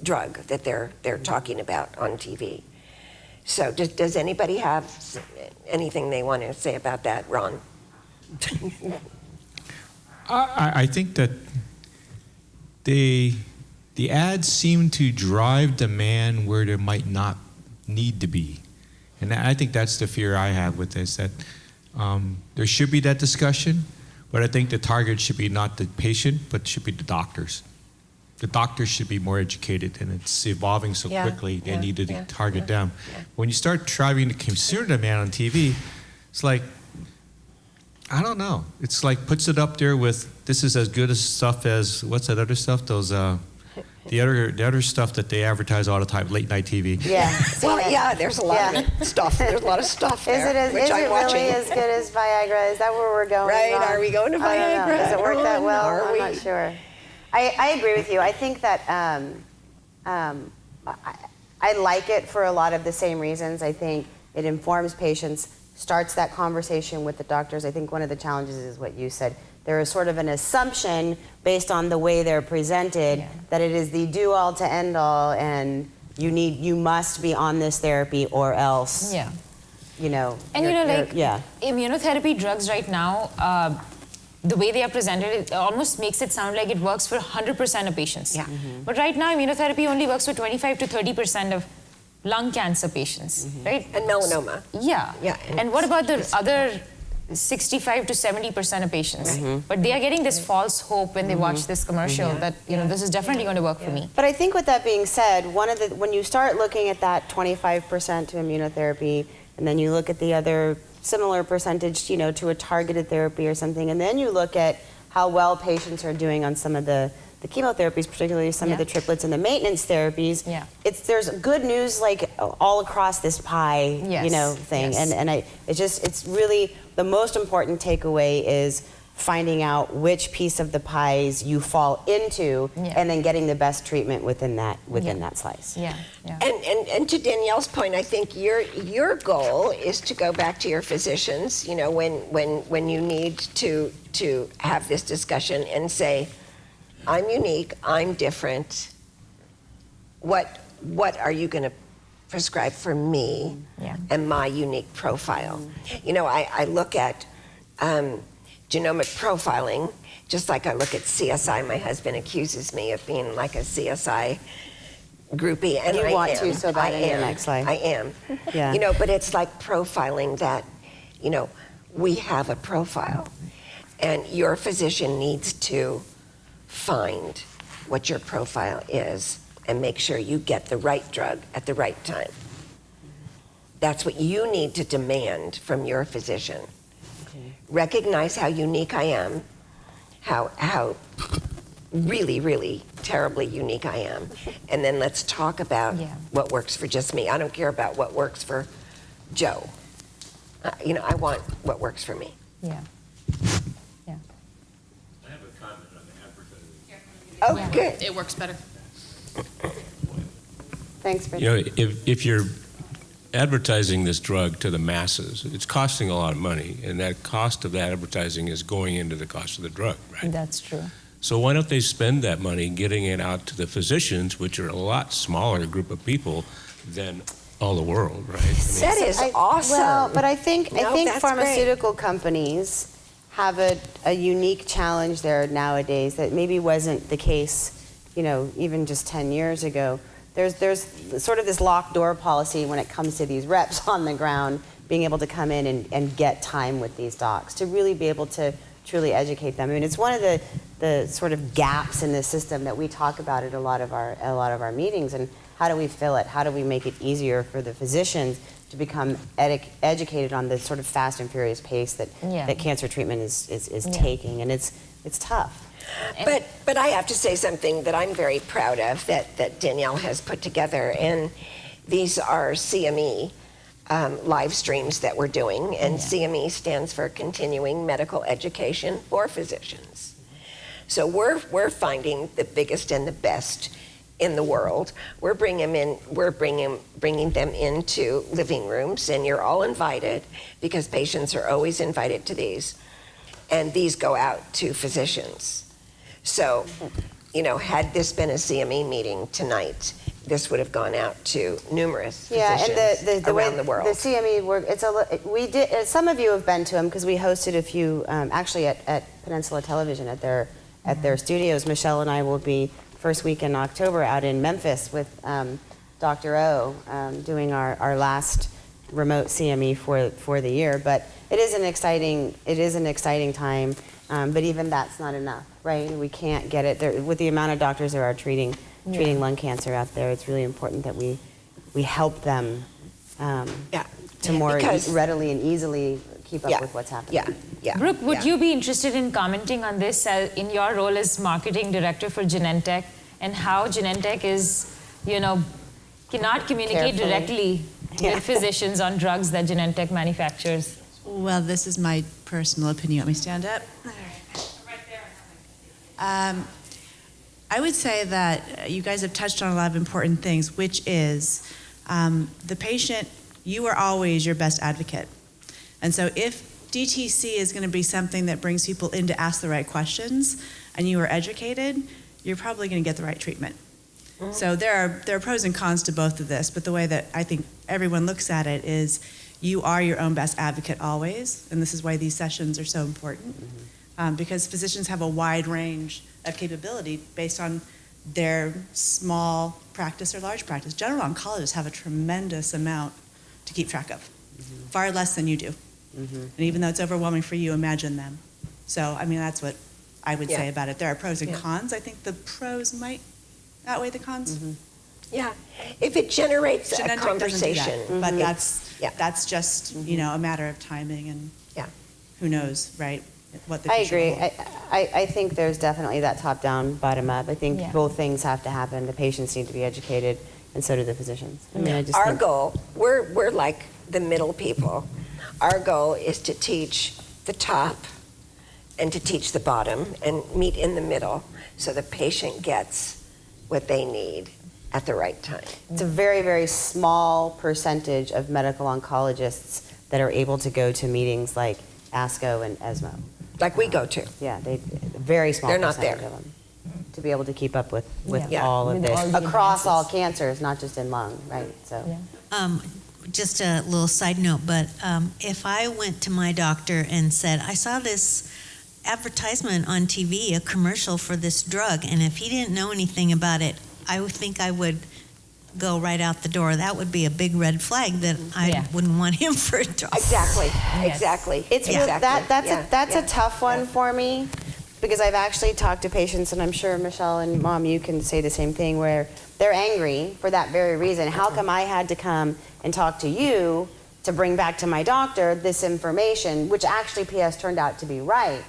drug that they're talking about on TV. So does anybody have anything they want to say about that, Ron? I think that the ads seem to drive demand where there might not need to be. And I think that's the fear I have with this, that there should be that discussion, but I think the target should be not the patient, but should be the doctors. The doctors should be more educated, and it's evolving so quickly, they need to target them. When you start driving the consumer demand on TV, it's like, I don't know. It's like puts it up there with, this is as good as stuff as, what's that other stuff? Those, the other stuff that they advertise all the time, late night TV. Yeah. Well, yeah, there's a lot of stuff. There's a lot of stuff there. Is it really as good as Viagra? Is that where we're going? Right, Ron? are we going to I don't know. Viagra? Does it work that well? Are I'm we? not sure. I agree with you. I think that I like it for a lot of the same reasons. I think it informs patients, starts that conversation with the doctors. I think one of the challenges is what you said. There is sort of an assumption based on the way they're presented that it is the do-all to end-all, and you must be on this therapy or else. Yeah. You know. And immunotherapy drugs right now, the way they are presented, it almost makes it sound like it works for 100% of patients. Yeah. But right now, immunotherapy only works for 25 to 30% of lung cancer patients, right? And melanoma. Yeah. Yeah. And what about the other 65 to 70% of patients? But they are getting this false hope when they watch this commercial that, this is definitely going to work for me. But I think with that being said, when you start looking at that 25% to immunotherapy, and then you look at the other similar percentage, to a targeted therapy or something, and then you look at how well patients are doing on some of the chemotherapies, particularly some of the triplets and the maintenance therapies. Yeah. There's good news like all across this pie, thing. Yes. And it's really the most important takeaway is finding out which piece of the pies you fall into, and then getting the best treatment within that slice. Yeah. And to Danielle's point, I think your goal is to go back to your physicians, when you need to have this discussion and say, I'm unique, I'm different. What are you going to prescribe for me and my unique profile? I look at genomic profiling, just like I look at CSI. My husband accuses me of being like a CSI groupie, and You want to so bad in your next life. I am. Yeah. But it's like profiling that, we have a profile, and your physician needs to find what your profile is and make sure you get the right drug at the right time. That's what you need to demand from your physician. Recognize how unique I am, how really, really terribly unique I am, and then let's talk about what works for just me. I don't care about what works for Joe. I want what works for me. Yeah. I have a comment on the advertising. Oh, good. It works better. Thanks, Brent. If you're advertising this drug to the masses, it's costing a lot of money, and that cost of that advertising is going into the cost of the drug, right? That's true. So why don't they spend that money getting it out to the physicians, which are a lot smaller group of people than all the world, right? That is awesome. Well, but I think that's pharmaceutical companies have a unique challenge there nowadays that maybe wasn't the case, even just 10 years ago. There's sort of this locked door policy when it comes to these reps on the ground being able to come in and get time with these docs to really be able to truly educate them. I mean, it's one of the sort of gaps in the system that we talk about at a lot of our meetings. And how do we fill it? How do we make it easier for the physicians to become educated on the sort of fast and furious pace that cancer treatment is taking? And it's tough. But I have to say something that I'm very proud of that Danielle has put together, and these are CME live streams that we're doing, and CME stands for Continuing Medical Education for Physicians. So we're finding the biggest and the best in the world. We're bringing them into living rooms, and you're all invited because patients are always invited to these, and these go out to physicians. So, had this been a CME meeting tonight, this would have gone out to numerous physicians the around way the world. The CME work, we did. Some of you have been to them because we hosted a few actually at Peninsula Television at their studios. Michelle and I will be first week in October out in Memphis with Dr. O doing our last remote CME for the year. But it is an exciting time. But even that's not enough, right? We can't get it there with the amount of doctors there are treating lung cancer out there. It's really important that we help them to more readily and easily keep up with what's happening. Brooke, would you be interested in commenting on this in your role as marketing director for Genentech, and how Genentech is, cannot communicate directly with physicians on drugs that Genentech manufactures? Well, this is my personal opinion. Let me stand up. I would say that you guys have touched on a lot of important things, which is the patient, you are always your best advocate. And so if DTC is going to be something that brings people in to ask the right questions and you are educated, you're probably going to get the right treatment. So there are pros and cons to both of this, but the way that I think everyone looks at it is you are your own best advocate always, and this is why these sessions are so important, because physicians have a wide range of capability based on their small practice or large practice. General oncologists have a tremendous amount to keep track of, far less than you do. And even though it's overwhelming for you, imagine them. So, I mean, that's what I would say about it. There are pros and cons. I think the pros might outweigh the cons. Yeah, if it generates a Genentech doesn't do conversation. that, but that's just, you know, a matter of timing and who knows, right? What the I future agree. holds. I think there's definitely that top-down, bottom-up. I think both things have to happen. The patients need to be educated, and so do the physicians. I mean, I just Our think- goal, we're like the middle people. Our goal is to teach the top and to teach the bottom and meet in the middle so the patient gets what they need at the right time. It's a very, very small percentage of medical oncologists that are able to go to meetings like ASCO and ESMO. Like we go to. Yeah, very small They're not percentage there. of them. To be able to keep up with Yeah. all of With this, all the across all advances. cancers, not just in lung, right? So. Just a little side note, but if I went to my doctor and said, I saw this advertisement on TV, a commercial for this drug, and if he didn't know anything about it, I would think I would go right out the door. That would be a big red flag that I wouldn't want him for a drug. Exactly, exactly. It's that's a tough one for me because I've actually talked to patients, and I'm sure Michelle and Mom, you can say the same thing, where they're angry for that very reason. How come I had to come and talk to you to bring back to my doctor this information, which actually PS turned out to be right?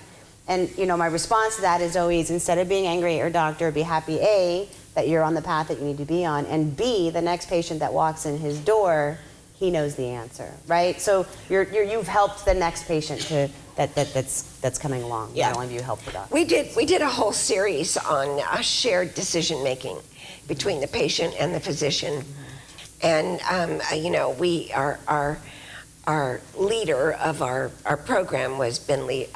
And you know, my response to that is always, instead of being angry at your doctor, be happy, A, that you're on the path that you need to be on, and B, the next patient that walks in his door, he knows the answer, right? So you've helped the next patient that's coming along. Yeah. Not only have you helped the doctor. We did a whole series on shared decision making between the patient and the physician, and you know, our leader of our program was Ben Levy.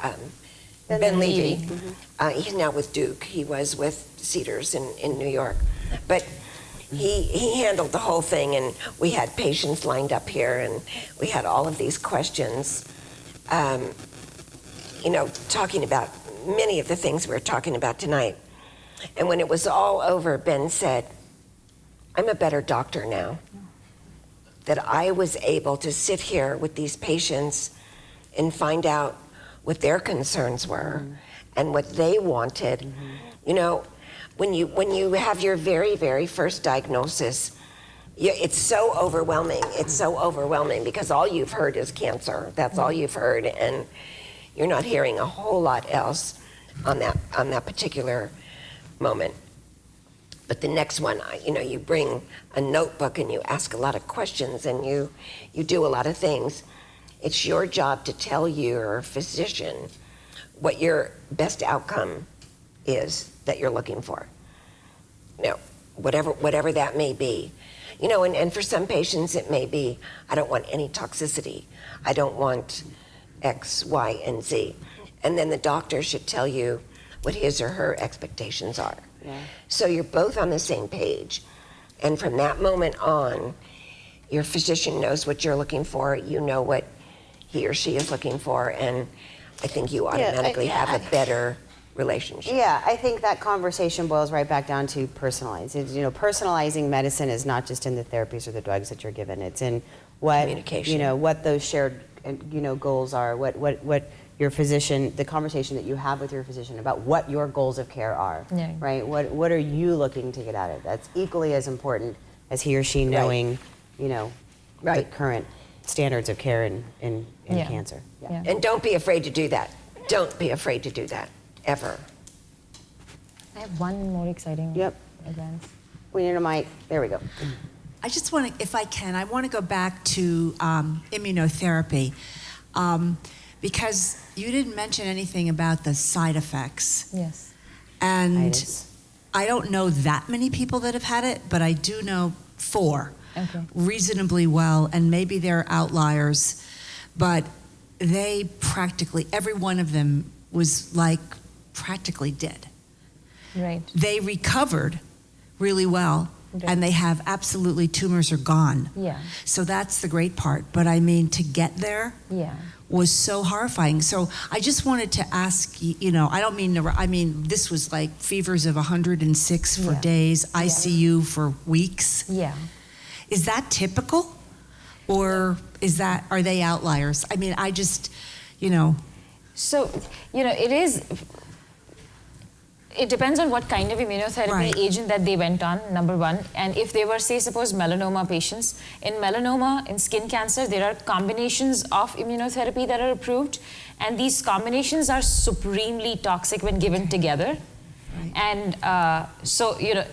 He's now with Duke. He was with Cedars in New York, but he handled the whole thing, and we had patients lined up here, and we had all of these questions. You know, talking about many of the things we're talking about tonight. And when it was all over, Ben said, I'm a better doctor now. That I was able to sit here with these patients and find out what their concerns were and what they wanted. You know, when you have your very, very first diagnosis, it's so overwhelming. It's so overwhelming because all you've heard is cancer. That's all you've heard, and you're not hearing a whole lot else on that particular moment. But the next one, you know, you bring a notebook and you ask a lot of questions and you do a lot of things. It's your job to tell your physician what your best outcome is that you're looking for. You know, whatever that may be. You know, and for some patients it may be, I don't want any toxicity. I don't want X, Y, and Z. And then the doctor should tell you what his or her expectations are. Yeah. So you're both on the same page. And from that moment on, your physician knows what you're looking for, you know what he or she is looking for, and I think you automatically have a better relationship. Yeah, I think that conversation boils right back down to personalized. It's, you know, personalizing medicine is not just in the therapies or the drugs that you're given. It's in what, Communication. you know, what those shared, you know, goals are, what your physician, the conversation that you have with your physician about what your goals of care are, right? What are you looking to get out of it? That's equally as important as he or she knowing, you know, the current standards of care in cancer. Yeah. And don't be afraid to do that. Don't be afraid to do that, ever. I have one more exciting advance. We need a mic. There we go. I just want to, if I can, I want to go back to immunotherapy because you didn't mention anything about the side effects. Yes. And Itis. I don't know that many people that have had it, but I do know 4 Okay. reasonably well, and maybe they're outliers, but they practically, every one of them was like practically dead. Right. They recovered really well, and they have absolutely, tumors are gone. Yeah. So that's the great part. But I mean, to get there Yeah. was so horrifying. So I just wanted to ask, you know, I don't mean, I mean, this was like fevers of 106 for Yeah. days, Yeah. ICU for weeks. Yeah. Is that typical? Or are they outliers? I mean, I just, you know. So, you know, it depends on what kind of immunotherapy agent that they went on, number one. And if they were, say, suppose melanoma patients, in melanoma, in skin cancer, there are combinations of immunotherapy that are approved. And these combinations are supremely toxic when given together. And so, you know,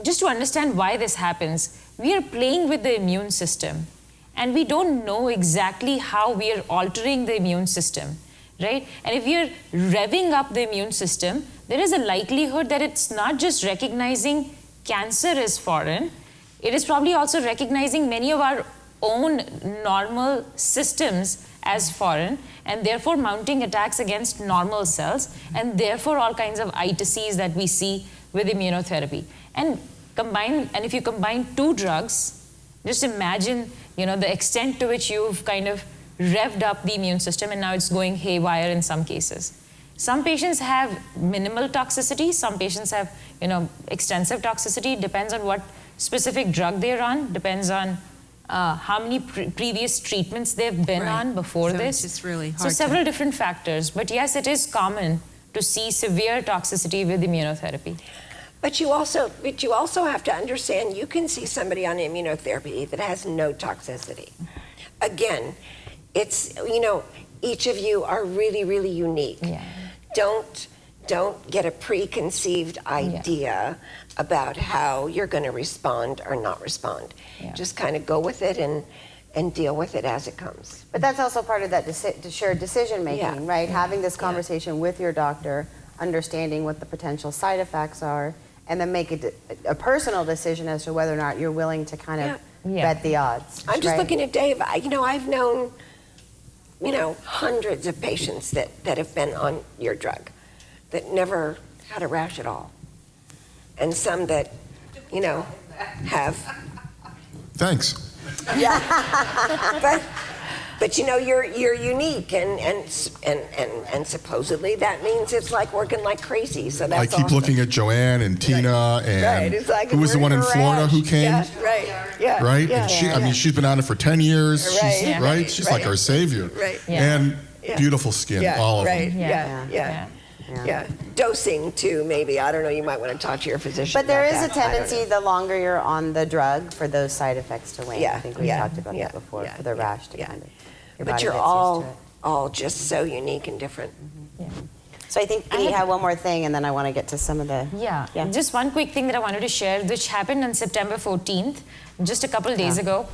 just to understand why this happens, we are playing with the immune system. And we don't know exactly how we are altering the immune system. Right? And if you're revving up the immune system, there is a likelihood that it's not just recognizing cancer as foreign, it is probably also recognizing many of our own normal systems as foreign, and therefore mounting attacks against normal cells, and therefore all kinds of itices that we see with immunotherapy. And if you combine 2 drugs, just imagine, you know, the extent to which you've kind of revved up the immune system, and now it's going haywire in some cases. Some patients have minimal toxicity, some patients have, you know, extensive toxicity. It depends on what specific drug they're on, depends on how many previous treatments they've been on before So this. it's really hard So several to- different factors, but yes, it is common to see severe toxicity with immunotherapy. But you also have to understand, you can see somebody on immunotherapy that has no toxicity. Again, it's, you know, each of you are really, really unique. Yeah. Don't get a preconceived idea about how you're going to respond or not respond. Yeah. Just kind of go with it and deal with it as it comes. But that's also part of that shared decision making, Yeah. right? Yeah. Having this conversation with your doctor, understanding what the potential side effects are, and then make a personal decision as to whether or not you're willing to kind of bet the odds. I'm just right? looking at Dave. You know, I've known, you know, hundreds of patients that have been on your drug that never had a rash at all. And some that, you know, have. Thanks. Yeah. But you know, you're unique, and supposedly that means it's like working like crazy. So that's I keep awesome. looking at Joanne and Tina and Right, it's like who was the one in we're Florida who came? Yeah, right. Yeah. Right? Yeah. And I mean, she's been on it for 10 years. Right, She's, yeah. right? She's like Right. our savior. Right. And Yeah. beautiful skin, Yeah, all of right. them. Yeah. Dosing too, maybe. I don't know. You might want to talk to your physician. But there about is a that. I don't tendency, know. the longer you're on the drug, for those side effects to wane. Yeah, I think we yeah, talked about yeah, that before, yeah, for the rash to kind of, your But body you're gets used to it. all just so unique and different. So I think we have one more thing, and then I want to get to some of the. Yeah. Just one quick thing that I wanted to share, which happened on September 14th, just a couple of days ago.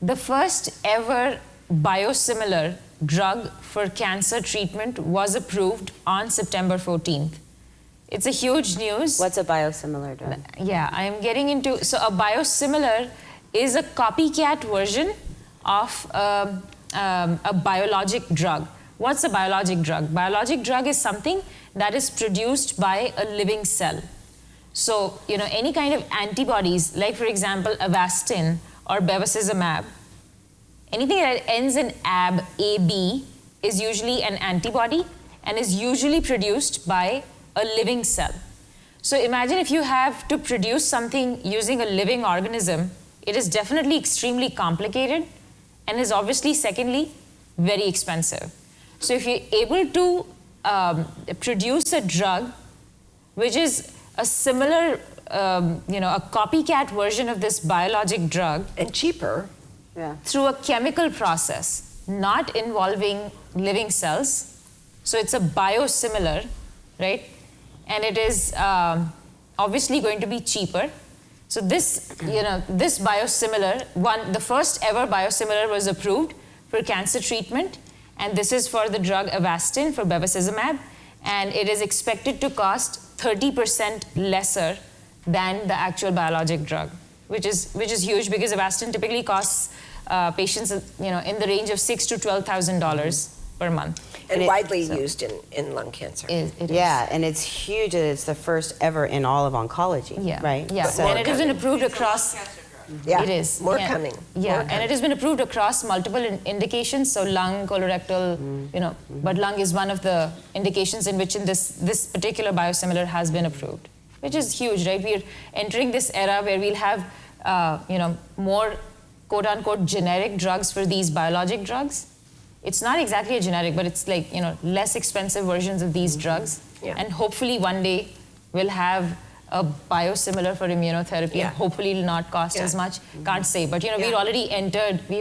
The first ever biosimilar drug for cancer treatment was approved on September 14th. It's a huge news. What's a biosimilar drug? Yeah, I am getting into, so a biosimilar is a copycat version of a biologic drug. What's a biologic drug? Biologic drug is something that is produced by a living cell. So, you know, any kind of antibodies, like for example, Avastin or bevacizumab, anything that ends in AB is usually an antibody and is usually produced by a living cell. So imagine if you have to produce something using a living organism, it is definitely extremely complicated and is obviously, secondly, very expensive. So if you're able to produce a drug which is a similar, you know, a copycat version of this biologic drug. And cheaper. Yeah. Through a chemical process, not involving living cells. So it's a biosimilar, right? And it is obviously going to be cheaper. So this, you know, this biosimilar, the first ever biosimilar was approved for cancer treatment. And this is for the drug Avastin, for bevacizumab. And it is expected to cost 30% lesser than the actual biologic drug, which is huge because Avastin typically costs patients, in the range of $6,000 to $12,000 per month. And widely used in lung cancer. Yeah, and it's huge. It's the first ever in all of oncology, right? Yeah, So- and it has been approved across. Yeah, it is more yeah. coming. Yeah, More and coming. it has been approved across multiple indications. So lung, colorectal, but lung is one of the indications in which this particular biosimilar has been approved, which is huge, right? We're entering this era where we'll have more quote unquote generic drugs for these biologic drugs. It's not exactly a generic, but it's like less expensive versions of these drugs, and hopefully one day we'll have a biosimilar for immunotherapy, and hopefully it'll not cost as much. Can't say, but we're already entered. We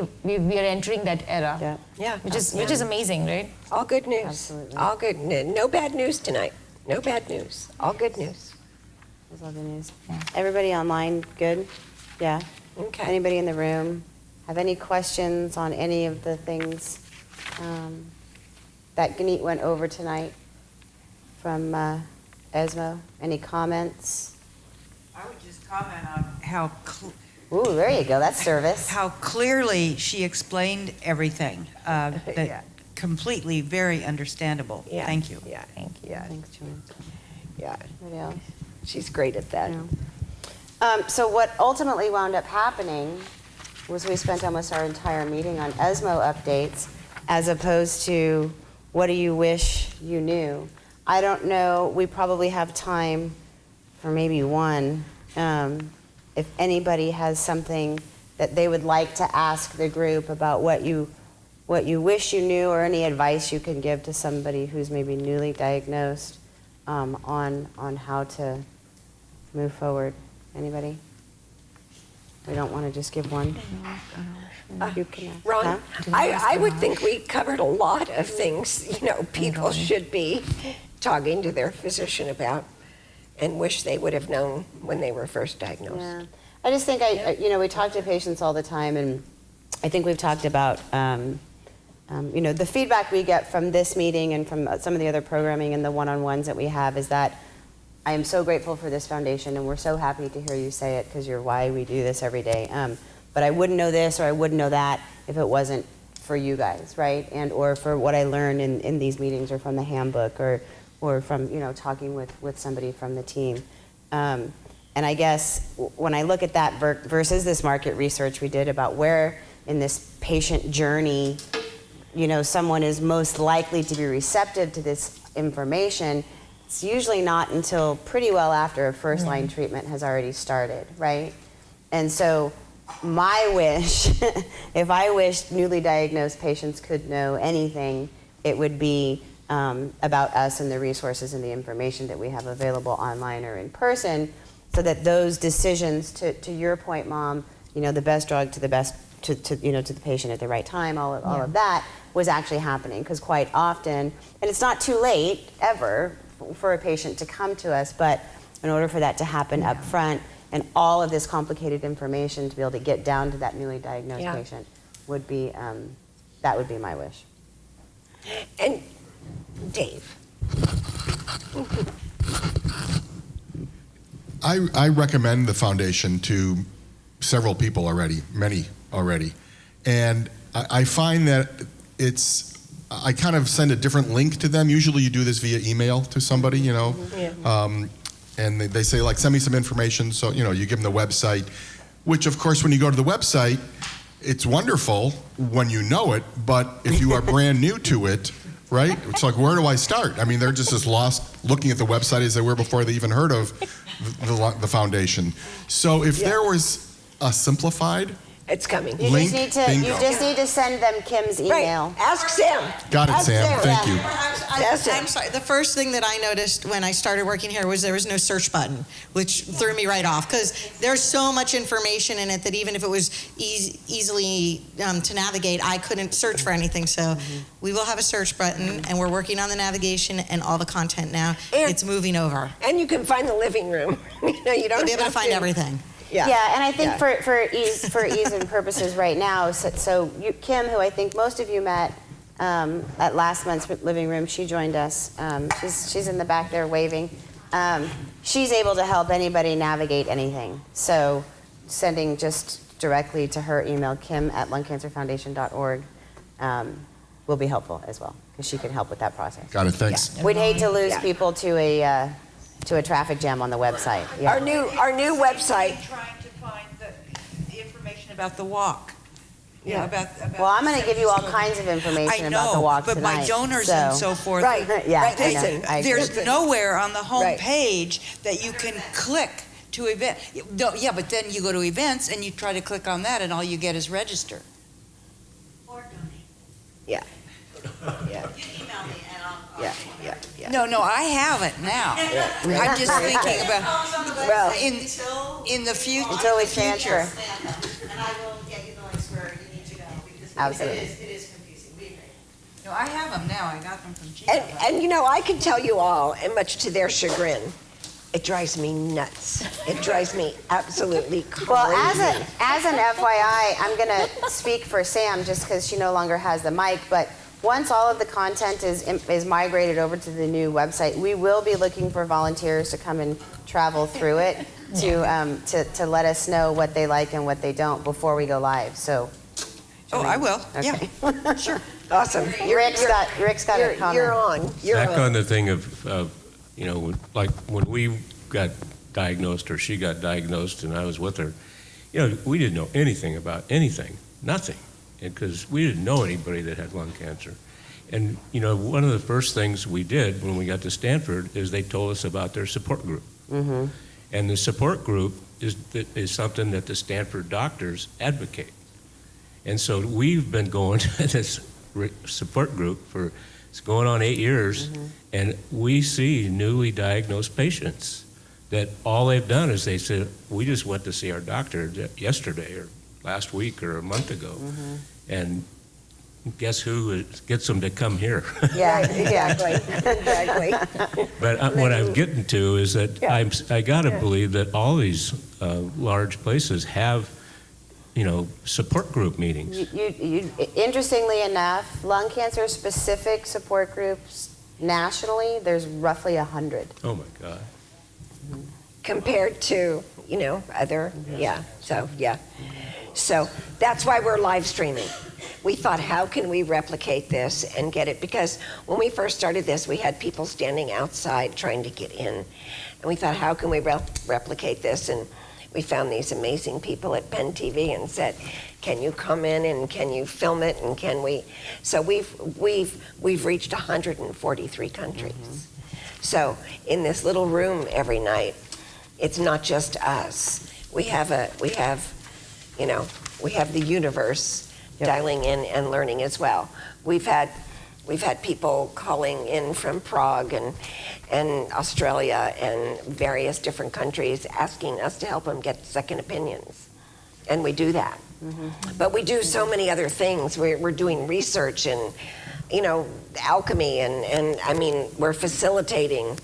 are entering that era. Yeah, which is amazing, right? All good news. Absolutely. All good. No bad news tonight. No bad news. All good news. That's all good news. Everybody online, good? Yeah? Okay. Anybody in the room have any questions on any of the things that Ganeet went over tonight from ESMO? Any comments? I would just comment on how Ooh, there you go. That's service. how clearly she explained everything. That completely very understandable. Yeah. Thank you. Yeah. Thank you. Yeah. Thanks, Joanne. Yeah. Anybody else? She's great at that. So what ultimately wound up happening was we spent almost our entire meeting on ESMO updates as opposed to what do you wish you knew. I don't know, we probably have time for maybe one. If anybody has something that they would like to ask the group about what you wish you knew, or any advice you can give to somebody who's maybe newly diagnosed on how to move forward. Anybody? We don't want to just give one. You can ask. Ron, Huh? I would think we covered a lot of things, people should be talking to their physician about and wish they would have known when they were first diagnosed. Yeah. I just think we talk to patients all the time, and I think we've talked about, the feedback we get from this meeting and from some of the other programming and the one-on-ones that we have is that I am so grateful for this foundation, and we're so happy to hear you say it because you're why we do this every day. But I wouldn't know this or I wouldn't know that if it wasn't for you guys, right? And or for what I learned in these meetings or from the handbook or from talking with somebody from the team. And I guess when I look at that versus this market research we did about where in this patient journey, someone is most likely to be receptive to this information, it's usually not until pretty well after a first-line treatment has already started, right? And so my wish, if I wished newly diagnosed patients could know anything, it would be about us and the resources and the information that we have available online or in person, so that those decisions, to your point, Mom, the best drug to the best, to the patient at the right time, all of that was actually happening. Because quite often, and it's not too late ever for a patient to come to us, but in order for that to happen up front and all of this complicated information to be able to get down to that newly diagnosed patient would be, that would be my wish. And Dave. I recommend the foundation to several people already, many already. And I find that I kind of send a different link to them. Usually you do this via email to somebody, and they say, like, send me some information. So, you give them the website, which, of course, when you go to the website, it's wonderful when you know it, but if you are brand new to it, right, it's like, where do I start? I mean, they're just as lost looking at the website as they were before they even heard of the foundation. So if there was a simplified It's coming. You link, just need to send them Kim's email. Right. Ask Sam. Got it, Sam. Thank you. I'm sorry. The first thing that I noticed when I started working here was there was no search button, which threw me right off because there's so much information in it that even if it was easily to navigate, I couldn't search for anything. So we will have a search button, and we're working on the navigation and all the content now. It's moving over. And you can find the living room. You don't You'll be able to have find everything. Yeah, and I think for ease and purposes right now, so Kim, who I think most of you met at last month's living room, she joined us. She's in the back there waving. she's able to help anybody navigate anything. So sending just directly to her email, kim@lungcancerfoundation.org, will be helpful as well, because she can help with that process. Got it, thanks. Yeah. We'd hate to lose Yeah. people to a traffic jam on the website. Yeah. Our new website. Trying to find the information about the walk. Yeah. About Well, I'm going to give you all kinds of information about the walk but tonight. my donors and so forth. Right. Yeah, Right. I know. Listen, I agree. There's nowhere on the home Right. page that you can click to event. No, yeah, but then you go to events and you try to click on that and all you get is register. Yeah. Yeah. Yeah. No, I have it now. I'm just thinking about, Well, in the future. Until we transfer. And I will get you the links where you need to go, because Absolutely. it is confusing. We agree. No, I have them now. I got them from Chico. And you know, I can tell you all, and much to their chagrin, it drives me nuts. It drives me absolutely crazy. Well, as an FYI, I'm going to speak for Sam just because she no longer has the mic, but once all of the content is migrated over to the new website, we will be looking for volunteers to come and travel through it to let us know what they like and what they don't before we go live. So. I will. Okay. Yeah, sure. Awesome. Rick's got a comment. You're on. You're Back on. on the thing of, you know, like when we got diagnosed or she got diagnosed and I was with her, you know, we didn't know anything about anything, nothing, because we didn't know anybody that had lung cancer. And, you know, one of the first things we did when we got to Stanford is they told us about their support group. Mm-hmm. And the support group is something that the Stanford doctors advocate. And so we've been going to this support group for, it's going on 8 years, and we see newly diagnosed patients that all they've done is they said, we just went to see our doctor yesterday or last week or a month ago, and guess who gets them to come here? Yeah, exactly. Exactly. But what I'm getting to is that I got to believe that all these large places have, you know, support group meetings. Interestingly enough, lung cancer specific support groups nationally, there's roughly 100. Oh my God. Compared to, you know, other, So that's why we're live streaming. We thought, how can we replicate this and get it? Because when we first started this, we had people standing outside trying to get in. And we thought, how can we replicate this? And we found these amazing people at Penn TV and said, can you come in and can you film it and can we? So we've reached 143 countries. So in this little room every night, it's not just us. We have the universe dialing in and learning as well. We've had people calling in from Prague and Australia and various different countries asking us to help them get second opinions. And we do that. But we do so many other things. We're doing research and, you know, alchemy and I mean, we're facilitating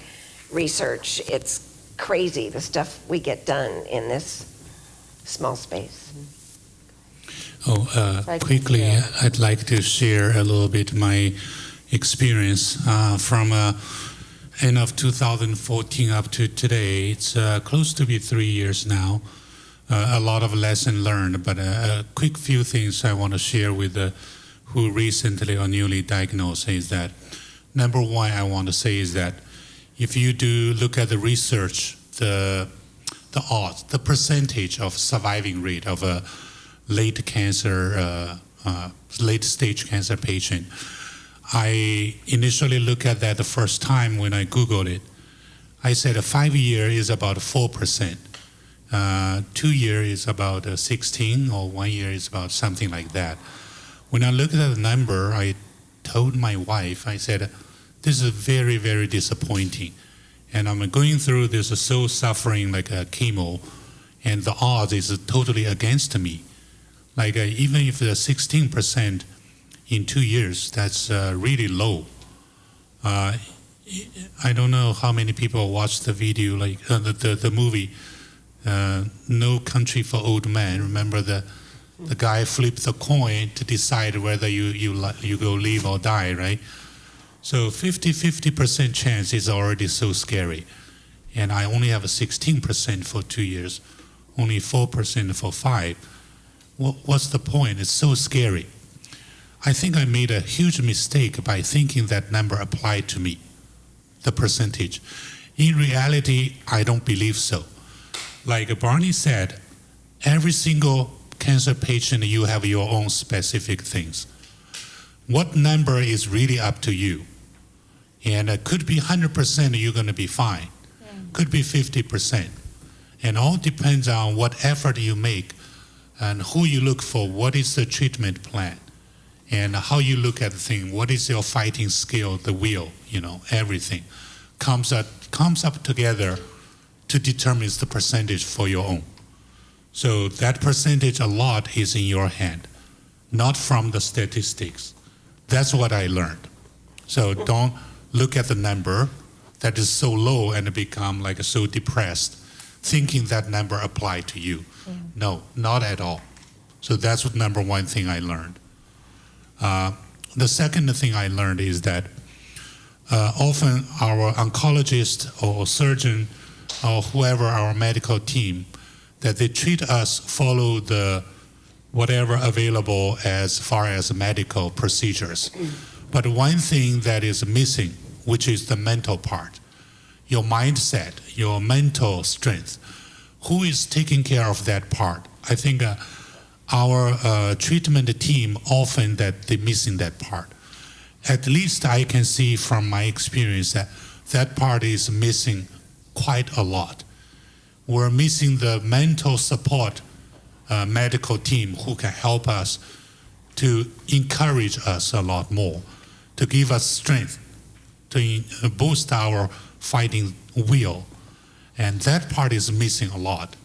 research. It's crazy the stuff we get done in this small space. Quickly, I'd like to share a little bit my experience from end of 2014 up to today. It's close to be 3 years now. A lot of lesson learned, but a quick few things I want to share with who recently or newly diagnosed is that number one I want to say is that if you do look at the research, the odds, the percentage of surviving rate of a late stage cancer patient. I initially looked at that the first time when I Googled it. I said a 5 year is about 4%. 2 year is about 16, or 1 year is about something like that. When I looked at the number, I told my wife, I said, this is very, very disappointing. And I'm going through this soul suffering like a chemo, and the odds is totally against me. Like even if the 16% in 2 years, that's really low. I don't know how many people watched the video, like the movie, No Country for Old Men. Remember the guy flipped the coin to decide whether you go live or die, right? So 50% chance is already so scary. and I only have a 16% for 2 years, only 4% for 5. What's the point? It's so scary. I think I made a huge mistake by thinking that number applied to me, the percentage. In reality, I don't believe so. Like Barney said, every single cancer patient, you have your own specific things. What number is really up to you? And it could be 100% you're going to be fine. Could be 50%. And all depends on what effort you make and who you look for, what is the treatment plan, and how you look at the thing, what is your fighting skill, the will, everything comes up together to determine the percentage for your own. So that percentage a lot is in your hand, not from the statistics. That's what I learned. So don't look at the number that is so low and become like so depressed, thinking that number applied to you. No, not at all. So that's what number one thing I learned. The second thing I learned is that often our oncologist or surgeon or whoever our medical team, that they treat us, follow the whatever available as far as medical procedures. But one thing that is missing, which is the mental part, your mindset, your mental strength. Who is taking care of that part? I think our treatment team often that they're missing that part. At least I can see from my experience that that part is missing quite a lot. We're missing the mental support medical team who can help us to encourage us a lot more, to give us strength, to boost our fighting will. And that part is missing a lot.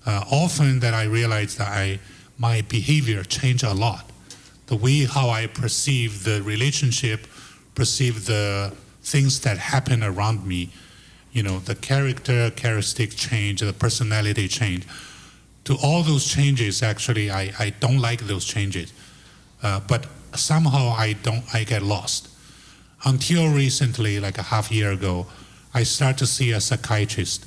Often that I realize that my behavior changed a lot. The way how I perceive the relationship, perceive the things that happen around me, the characteristic change, the personality change. To all those changes, actually, I don't like those changes. But somehow I get lost. Until recently, like a half year ago, I started to see a psychiatrist.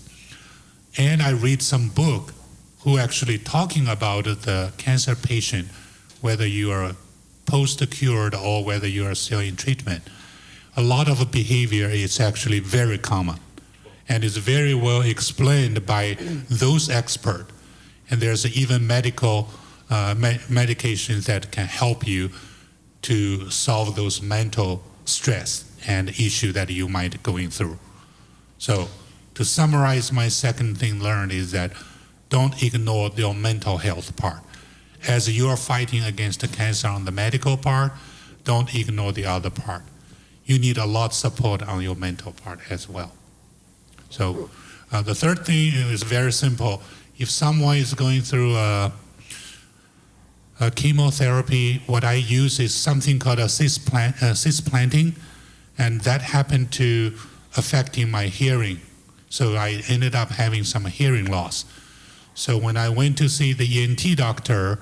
And I read some book who actually talking about the cancer patient, whether you are post-cured or whether you are still in treatment. A lot of behavior is actually very common and is very well explained by those experts. And there's even medical medications that can help you to solve those mental stress and issue that you might be going through. So to summarize, my second thing learned is that don't ignore your mental health part. As you are fighting against the cancer on the medical part, don't ignore the other part. You need a lot of support on your mental part as well. So the third thing is very simple. If someone is going through a chemotherapy, what I use is something called a cisplanting, and that happened to affecting my hearing. So I ended up having some hearing loss. So when I went to see the ENT doctor,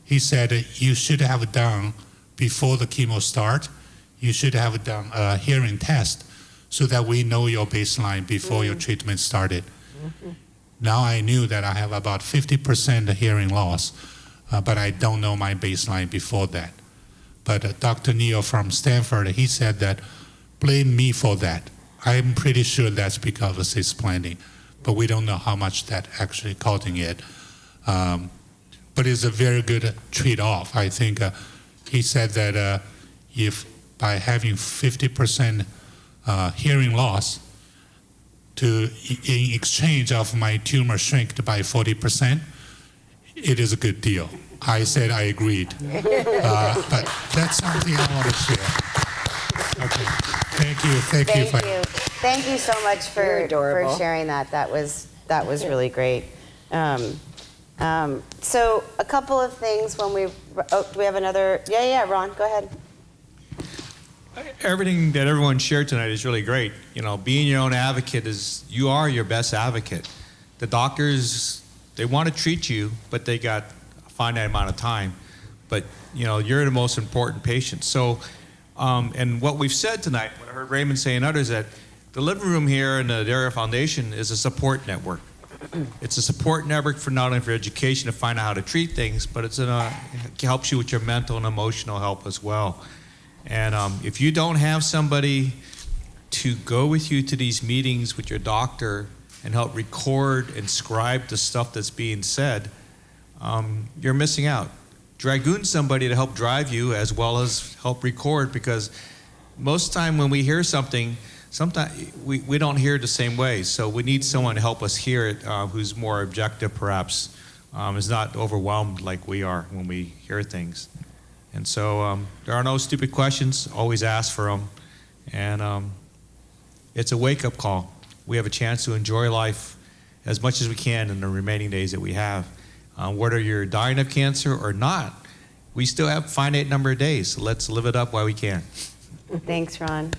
he said you should have done, before the chemo start, you should have done a hearing test so that we know your baseline before your treatment started. Now I knew that I have about 50% hearing loss, but I don't know my baseline before that. But Dr. Neal from Stanford, he said that, blame me for that. I'm pretty sure that's because of cisplanting, but we don't know how much that actually causing it. But it's a very good trade-off. I think he said that if by having 50% hearing loss, in exchange of my tumor shrink by 40%, it is a good deal. I said I agreed. But that's something I want to share. Okay. Thank you. Thank you. Thank you so much for sharing that. That was really great. So a couple of things when do we have another? Yeah, Ron, go ahead. Everything that everyone shared tonight is really great. Being your own advocate you are your best advocate. The doctors, they want to treat you, but they got a finite amount of time. But, you're the most important patient. So, and what we've said tonight, what I heard Raymond say and others, that the living room here in the Adair Foundation is a support network. It's a support network for not only for education to find out how to treat things, but it helps you with your mental and emotional help as well. And if you don't have somebody to go with you to these meetings with your doctor and help record and scribe the stuff that's being said, you're missing out. Dragoon somebody to help drive you as well as help record, because most time when we hear something, sometimes we don't hear it the same way. So we need someone to help us hear it who's more objective perhaps, is not overwhelmed like we are when we hear things. And so there are no stupid questions, always ask for them. And it's a wake-up call. We have a chance to enjoy life as much as we can in the remaining days that we have. Whether you're dying of cancer or not, we still have a finite number of days, so let's live it up while we can. Thanks, Ron.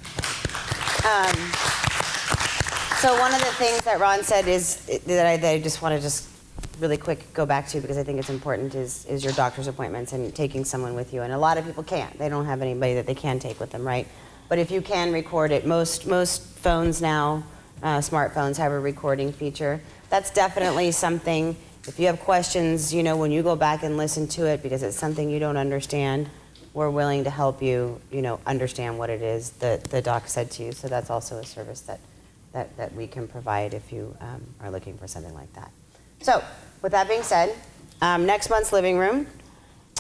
So one of the things that Ron said is that I just want to just really quick go back to, because I think it's important, is your doctor's appointments and taking someone with you. And a lot of people can't. They don't have anybody that they can take with them, right? But if you can record it, most phones now, smartphones have a recording feature. That's definitely something. If you have questions, when you go back and listen to it because it's something you don't understand, we're willing to help you, understand what it is that the doc said to you. So that's also a service that we can provide if you are looking for something like that. So with that being said, next month's living room,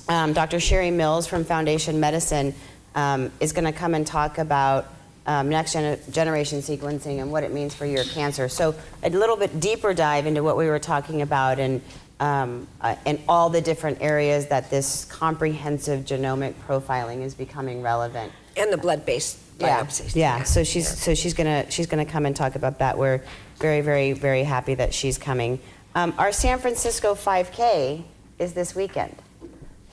Dr. Sherry Mills from Foundation Medicine is going to come and talk about next generation sequencing and what it means for your cancer. So a little bit deeper dive into what we were talking about and all the different areas that this comprehensive genomic profiling is becoming relevant. And the blood-based biopsies. Yeah. So she's gonna come and talk about that. We're very, very, very happy that she's coming. Our San Francisco 5K is this weekend.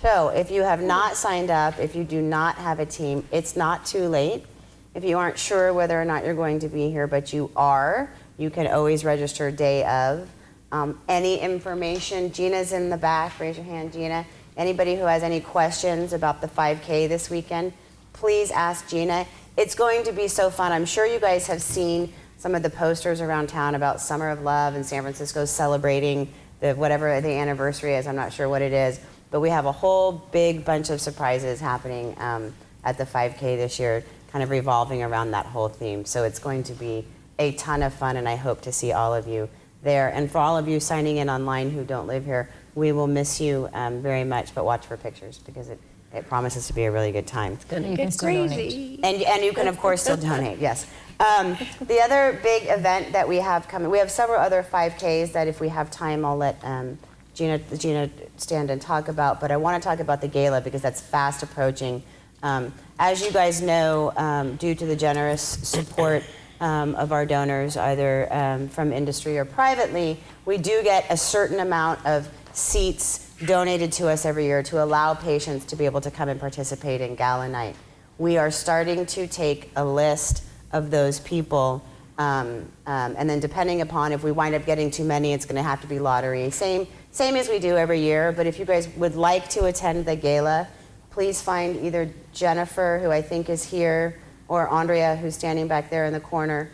So if you have not signed up, if you do not have a team, it's not too late. If you aren't sure whether or not you're going to be here, but you are, you can always register day of. Any information, Gina's in the back, raise your hand, Gina. Anybody who has any questions about the 5K this weekend, please ask Gina. It's going to be so fun. I'm sure you guys have seen some of the posters around town about Summer of Love and San Francisco celebrating whatever the anniversary is. I'm not sure what it is, but we have a whole big bunch of surprises happening at the 5K this year, kind of revolving around that whole theme. So it's going to be a ton of fun, and I hope to see all of you there. And for all of you signing in online who don't live here, we will miss you very much, but watch for pictures because it promises to be a really good time. It's gonna get crazy. And you can, of course, still donate, yes. The other big event that we have coming, we have several other 5Ks that if we have time, I'll let Gina stand and talk about, but I want to talk about the gala because that's fast approaching. As you guys know, due to the generous support of our donors, either from industry or privately, we do get a certain amount of seats donated to us every year to allow patients to be able to come and participate in gala night. We are starting to take a list of those people, and then depending upon if we wind up getting too many, it's going to have to be lottery. Same as we do every year, but if you guys would like to attend the gala, please find either Jennifer, who I think is here, or Andrea, who's standing back there in the corner,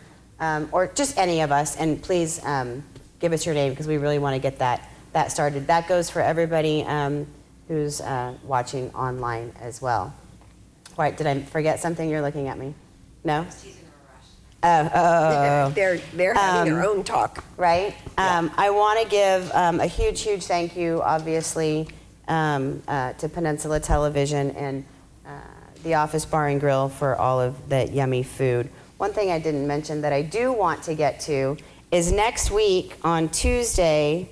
or just any of us, and please give us your name because we really want to get that started. That goes for everybody who's watching online as well. Right, did I forget something? You're looking at me. No? Oh. They're having their own talk. Right? I want to give a huge, huge thank you, obviously, to Peninsula Television and the Office Bar and Grill for all of the yummy food. One thing I didn't mention that I do want to get to is next week on Tuesday,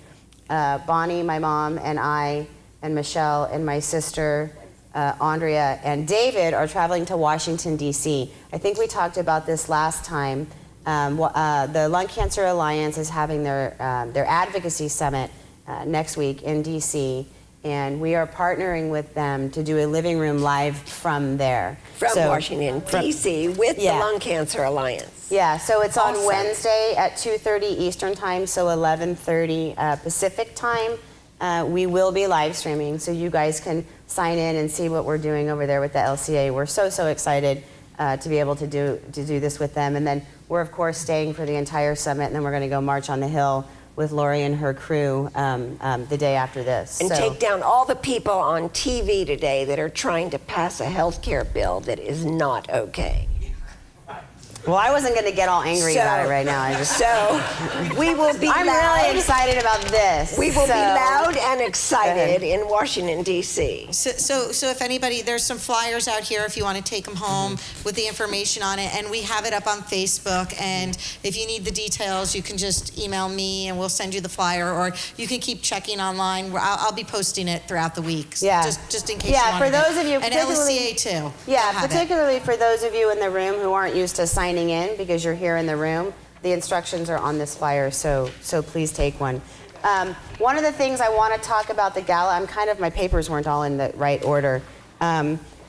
Bonnie, my mom, and I, and Michelle, and my sister, Andrea, and David are traveling to Washington, D.C. I think we talked about this last time. The Lung Cancer Alliance is having their advocacy summit next week in D.C., and we are partnering with them to do a living room live from there. From Washington, D.C., with the Lung Cancer Alliance. Yeah, so it's on Awesome. Wednesday at 2:30 Eastern Time, so 11:30 Pacific Time. We will be live streaming, so you guys can sign in and see what we're doing over there with the LCA. We're so excited to be able to do this with them. And then we're, of course, staying for the entire summit, and then we're going to go march on the Hill with Lori and her crew the day after this. And take down all the people on TV today that are trying to pass a health care bill that is not okay. Well, I wasn't going to get all angry about it right now. We will be I'm loud. really excited about this. We will be so- loud and excited in Washington, D.C. So if anybody, there's some flyers out here if you want to take them home with the information on it, and we have it up on Facebook, and if you need the details, you can just email me and we'll send you the flyer, or you can keep checking online. I'll be posting it throughout the week, Yeah. just in case Yeah, you want for those of you, and particularly- LCA too. Yeah, They'll have it. particularly for those of you in the room who aren't used to signing in because you're here in the room, the instructions are on this flyer, so please take one. One of the things I want to talk about the gala, my papers weren't all in the right order,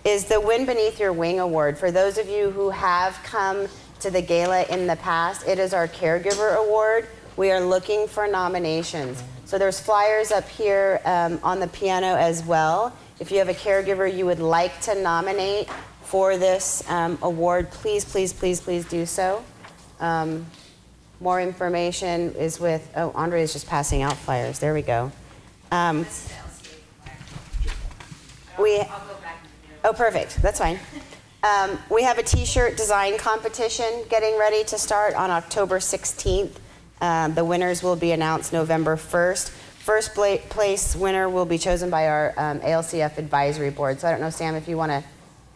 is the Wind Beneath Your Wing Award. For those of you who have come to the gala in the past, it is our Caregiver Award. We are looking for nominations. So there's flyers up here on the piano as well. If you have a caregiver you would like to nominate for this award, please, please, please, please do so. More information is with, Andre is just passing out flyers. There we go. Perfect. That's fine. We have a t-shirt design competition getting ready to start on October 16th. The winners will be announced November 1st. First place winner will be chosen by our ALCF advisory board. So I don't know, Sam, if you want to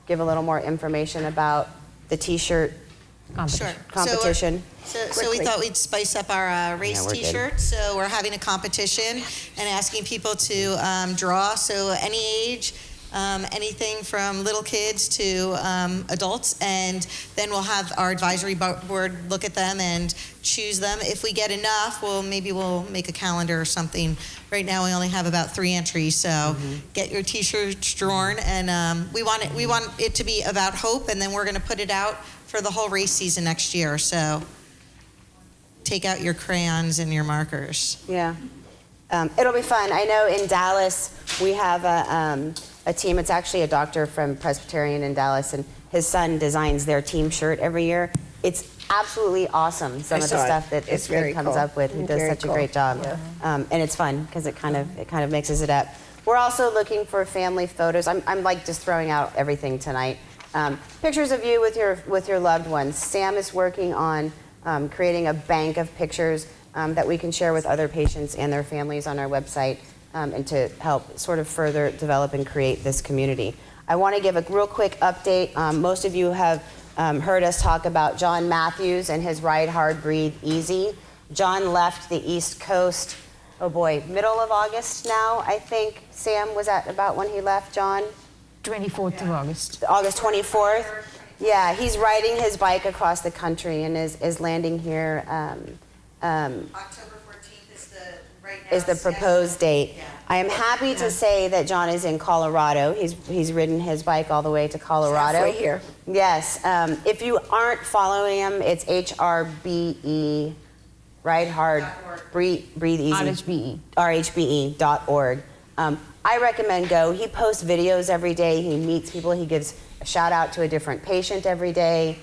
give a little more information about the t-shirt competition. So we thought we'd spice up our race we're good. t-shirt. So we're having a competition and asking people to draw. So any age, anything from little kids to adults, and then we'll have our advisory board look at them and choose them. If we get enough, maybe we'll make a calendar or something. Right now we only have about 3 entries, so get your t-shirts drawn, and we want it to be about hope, and then we're going to put it out for the whole race season next year. So take out your crayons and your markers. Yeah. It'll be fun. I know in Dallas we have a team. It's actually a doctor from Presbyterian in Dallas, and his son designs their team shirt every year. It's absolutely awesome, some of the stuff that this kid comes up with. He does such a great job. And it's fun because it kind of mixes it up. We're also looking for family photos. I'm like just throwing out everything tonight. Pictures of you with your loved ones. Sam is working on creating a bank of pictures that we can share with other patients and their families on our website, and to help sort of further develop and create this community. I want to give a real quick update. Most of you have heard us talk about John Matthews and his Ride Hard, Breathe Easy. John left the East Coast, middle of August now, I think. Sam, was that about when he left, John? 24th of August. August 24th? Yeah, he's riding his bike across the country and is landing here. October 14th is the proposed date. I am happy to say that John is in Colorado. He's ridden his bike all the way to Colorado. Halfway here. Yes. If you aren't following him, it's HRBE, Ride Hard, Breathe Easy. RHBE. RHBE.org. I recommend go. He posts videos every day. He meets people. He gives a shout out to a different patient every day.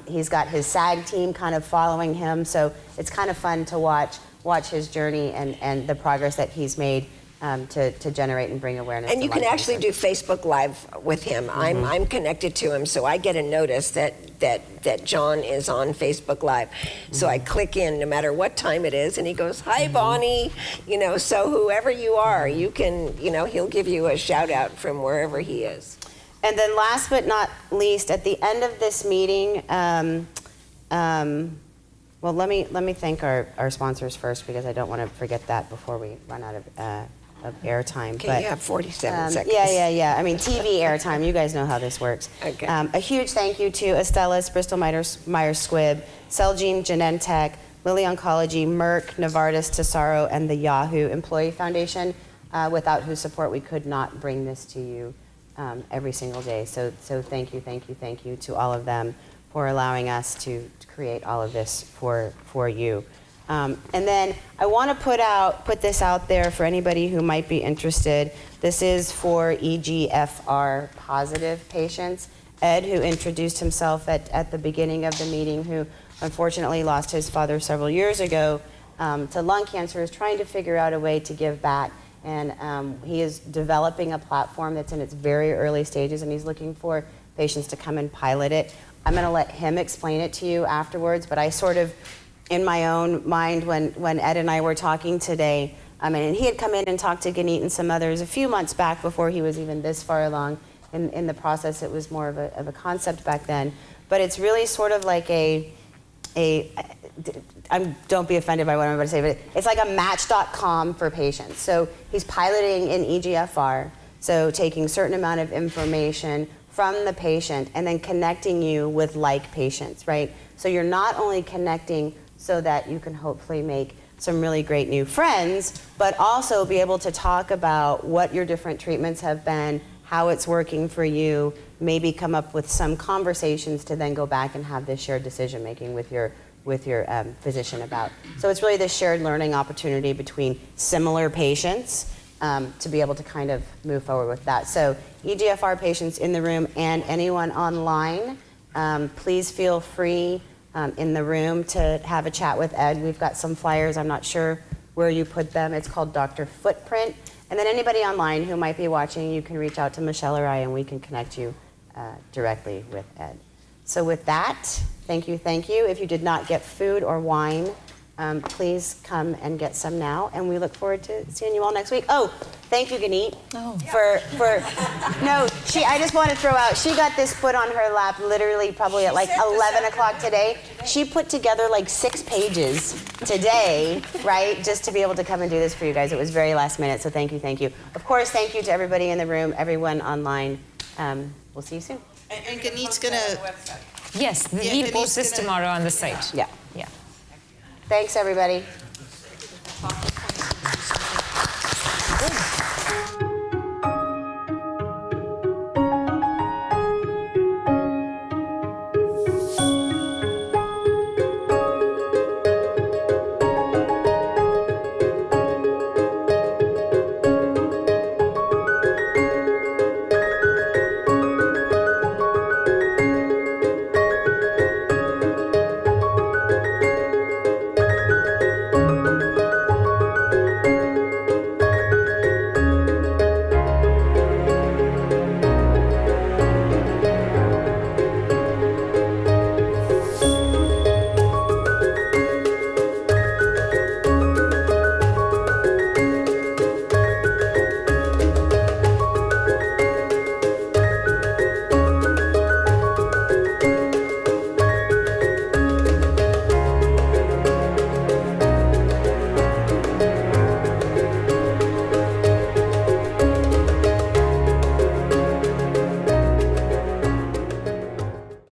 He's got his SAG team kind of following him. So it's kind of fun to watch his journey and the progress that he's made to generate and bring awareness. And to you can lung actually cancer. do Facebook Live with him. I'm connected to him, so I get a notice that John is on Facebook Live. So I click in no matter what time it is, and he goes, "Hi, Bonnie." So whoever you are, you can, he'll give you a shout out from wherever he is. And then last but not least, at the end of this meeting, well, let me thank our sponsors first, because I don't want to forget that before we run out of airtime. Okay, you have 47 seconds. Yeah. I mean, TV airtime, you guys know how this works. Okay. A huge thank you to Astellas, Bristol Myers Squibb, Celgene Genentech, Lilly Oncology, Merck, Novartis, Tesaro, and the Yahoo Employee Foundation, without whose support we could not bring this to you every single day. So thank you to all of them for allowing us to create all of this for you. And then I want to put this out there for anybody who might be interested. This is for EGFR positive patients, Ed, who introduced himself at the beginning of the meeting, who unfortunately lost his father several years ago to lung cancer, is trying to figure out a way to give back. And he is developing a platform that's in its very early stages, and he's looking for patients to come and pilot it. I'm going to let him explain it to you afterwards, but I sort of, in my own mind, when Ed and I were talking today, and he had come in and talked to Ganeet and some others a few months back before he was even this far along in the process. It was more of a concept back then. But it's really sort of like don't be offended by what I'm about to say, but it's like a Match.com for patients. So he's piloting in EGFR, so taking a certain amount of information from the patient and then connecting you with like patients, right? So you're not only connecting so that you can hopefully make some really great new friends, but also be able to talk about what your different treatments have been, how it's working for you, maybe come up with some conversations to then go back and have this shared decision making with your physician about. So it's really this shared learning opportunity between similar patients to be able to kind of move forward with that. So EGFR patients in the room and anyone online, please feel free in the room to have a chat with Ed. We've got some flyers. I'm not sure where you put them. It's called Dr. Footprint. And then anybody online who might be watching, you can reach out to Michelle or I, and we can connect you directly with Ed. So with that, thank you, thank you. If you did not get food or wine, please come and get some now, and we look forward to seeing you all next week. Oh, thank you, Ganeet, I just want to throw out, she got this put on her lap literally probably at like 11 o'clock today. She put together like 6 pages today, right, just to be able to come and do this for you guys. It was very last minute, so thank you, thank you. Of course, thank you to everybody in the room, everyone online. We'll see you soon. And Ganeet's gonna... Yes, we'll post this tomorrow on the site. Yeah. Yeah. Thanks, everybody.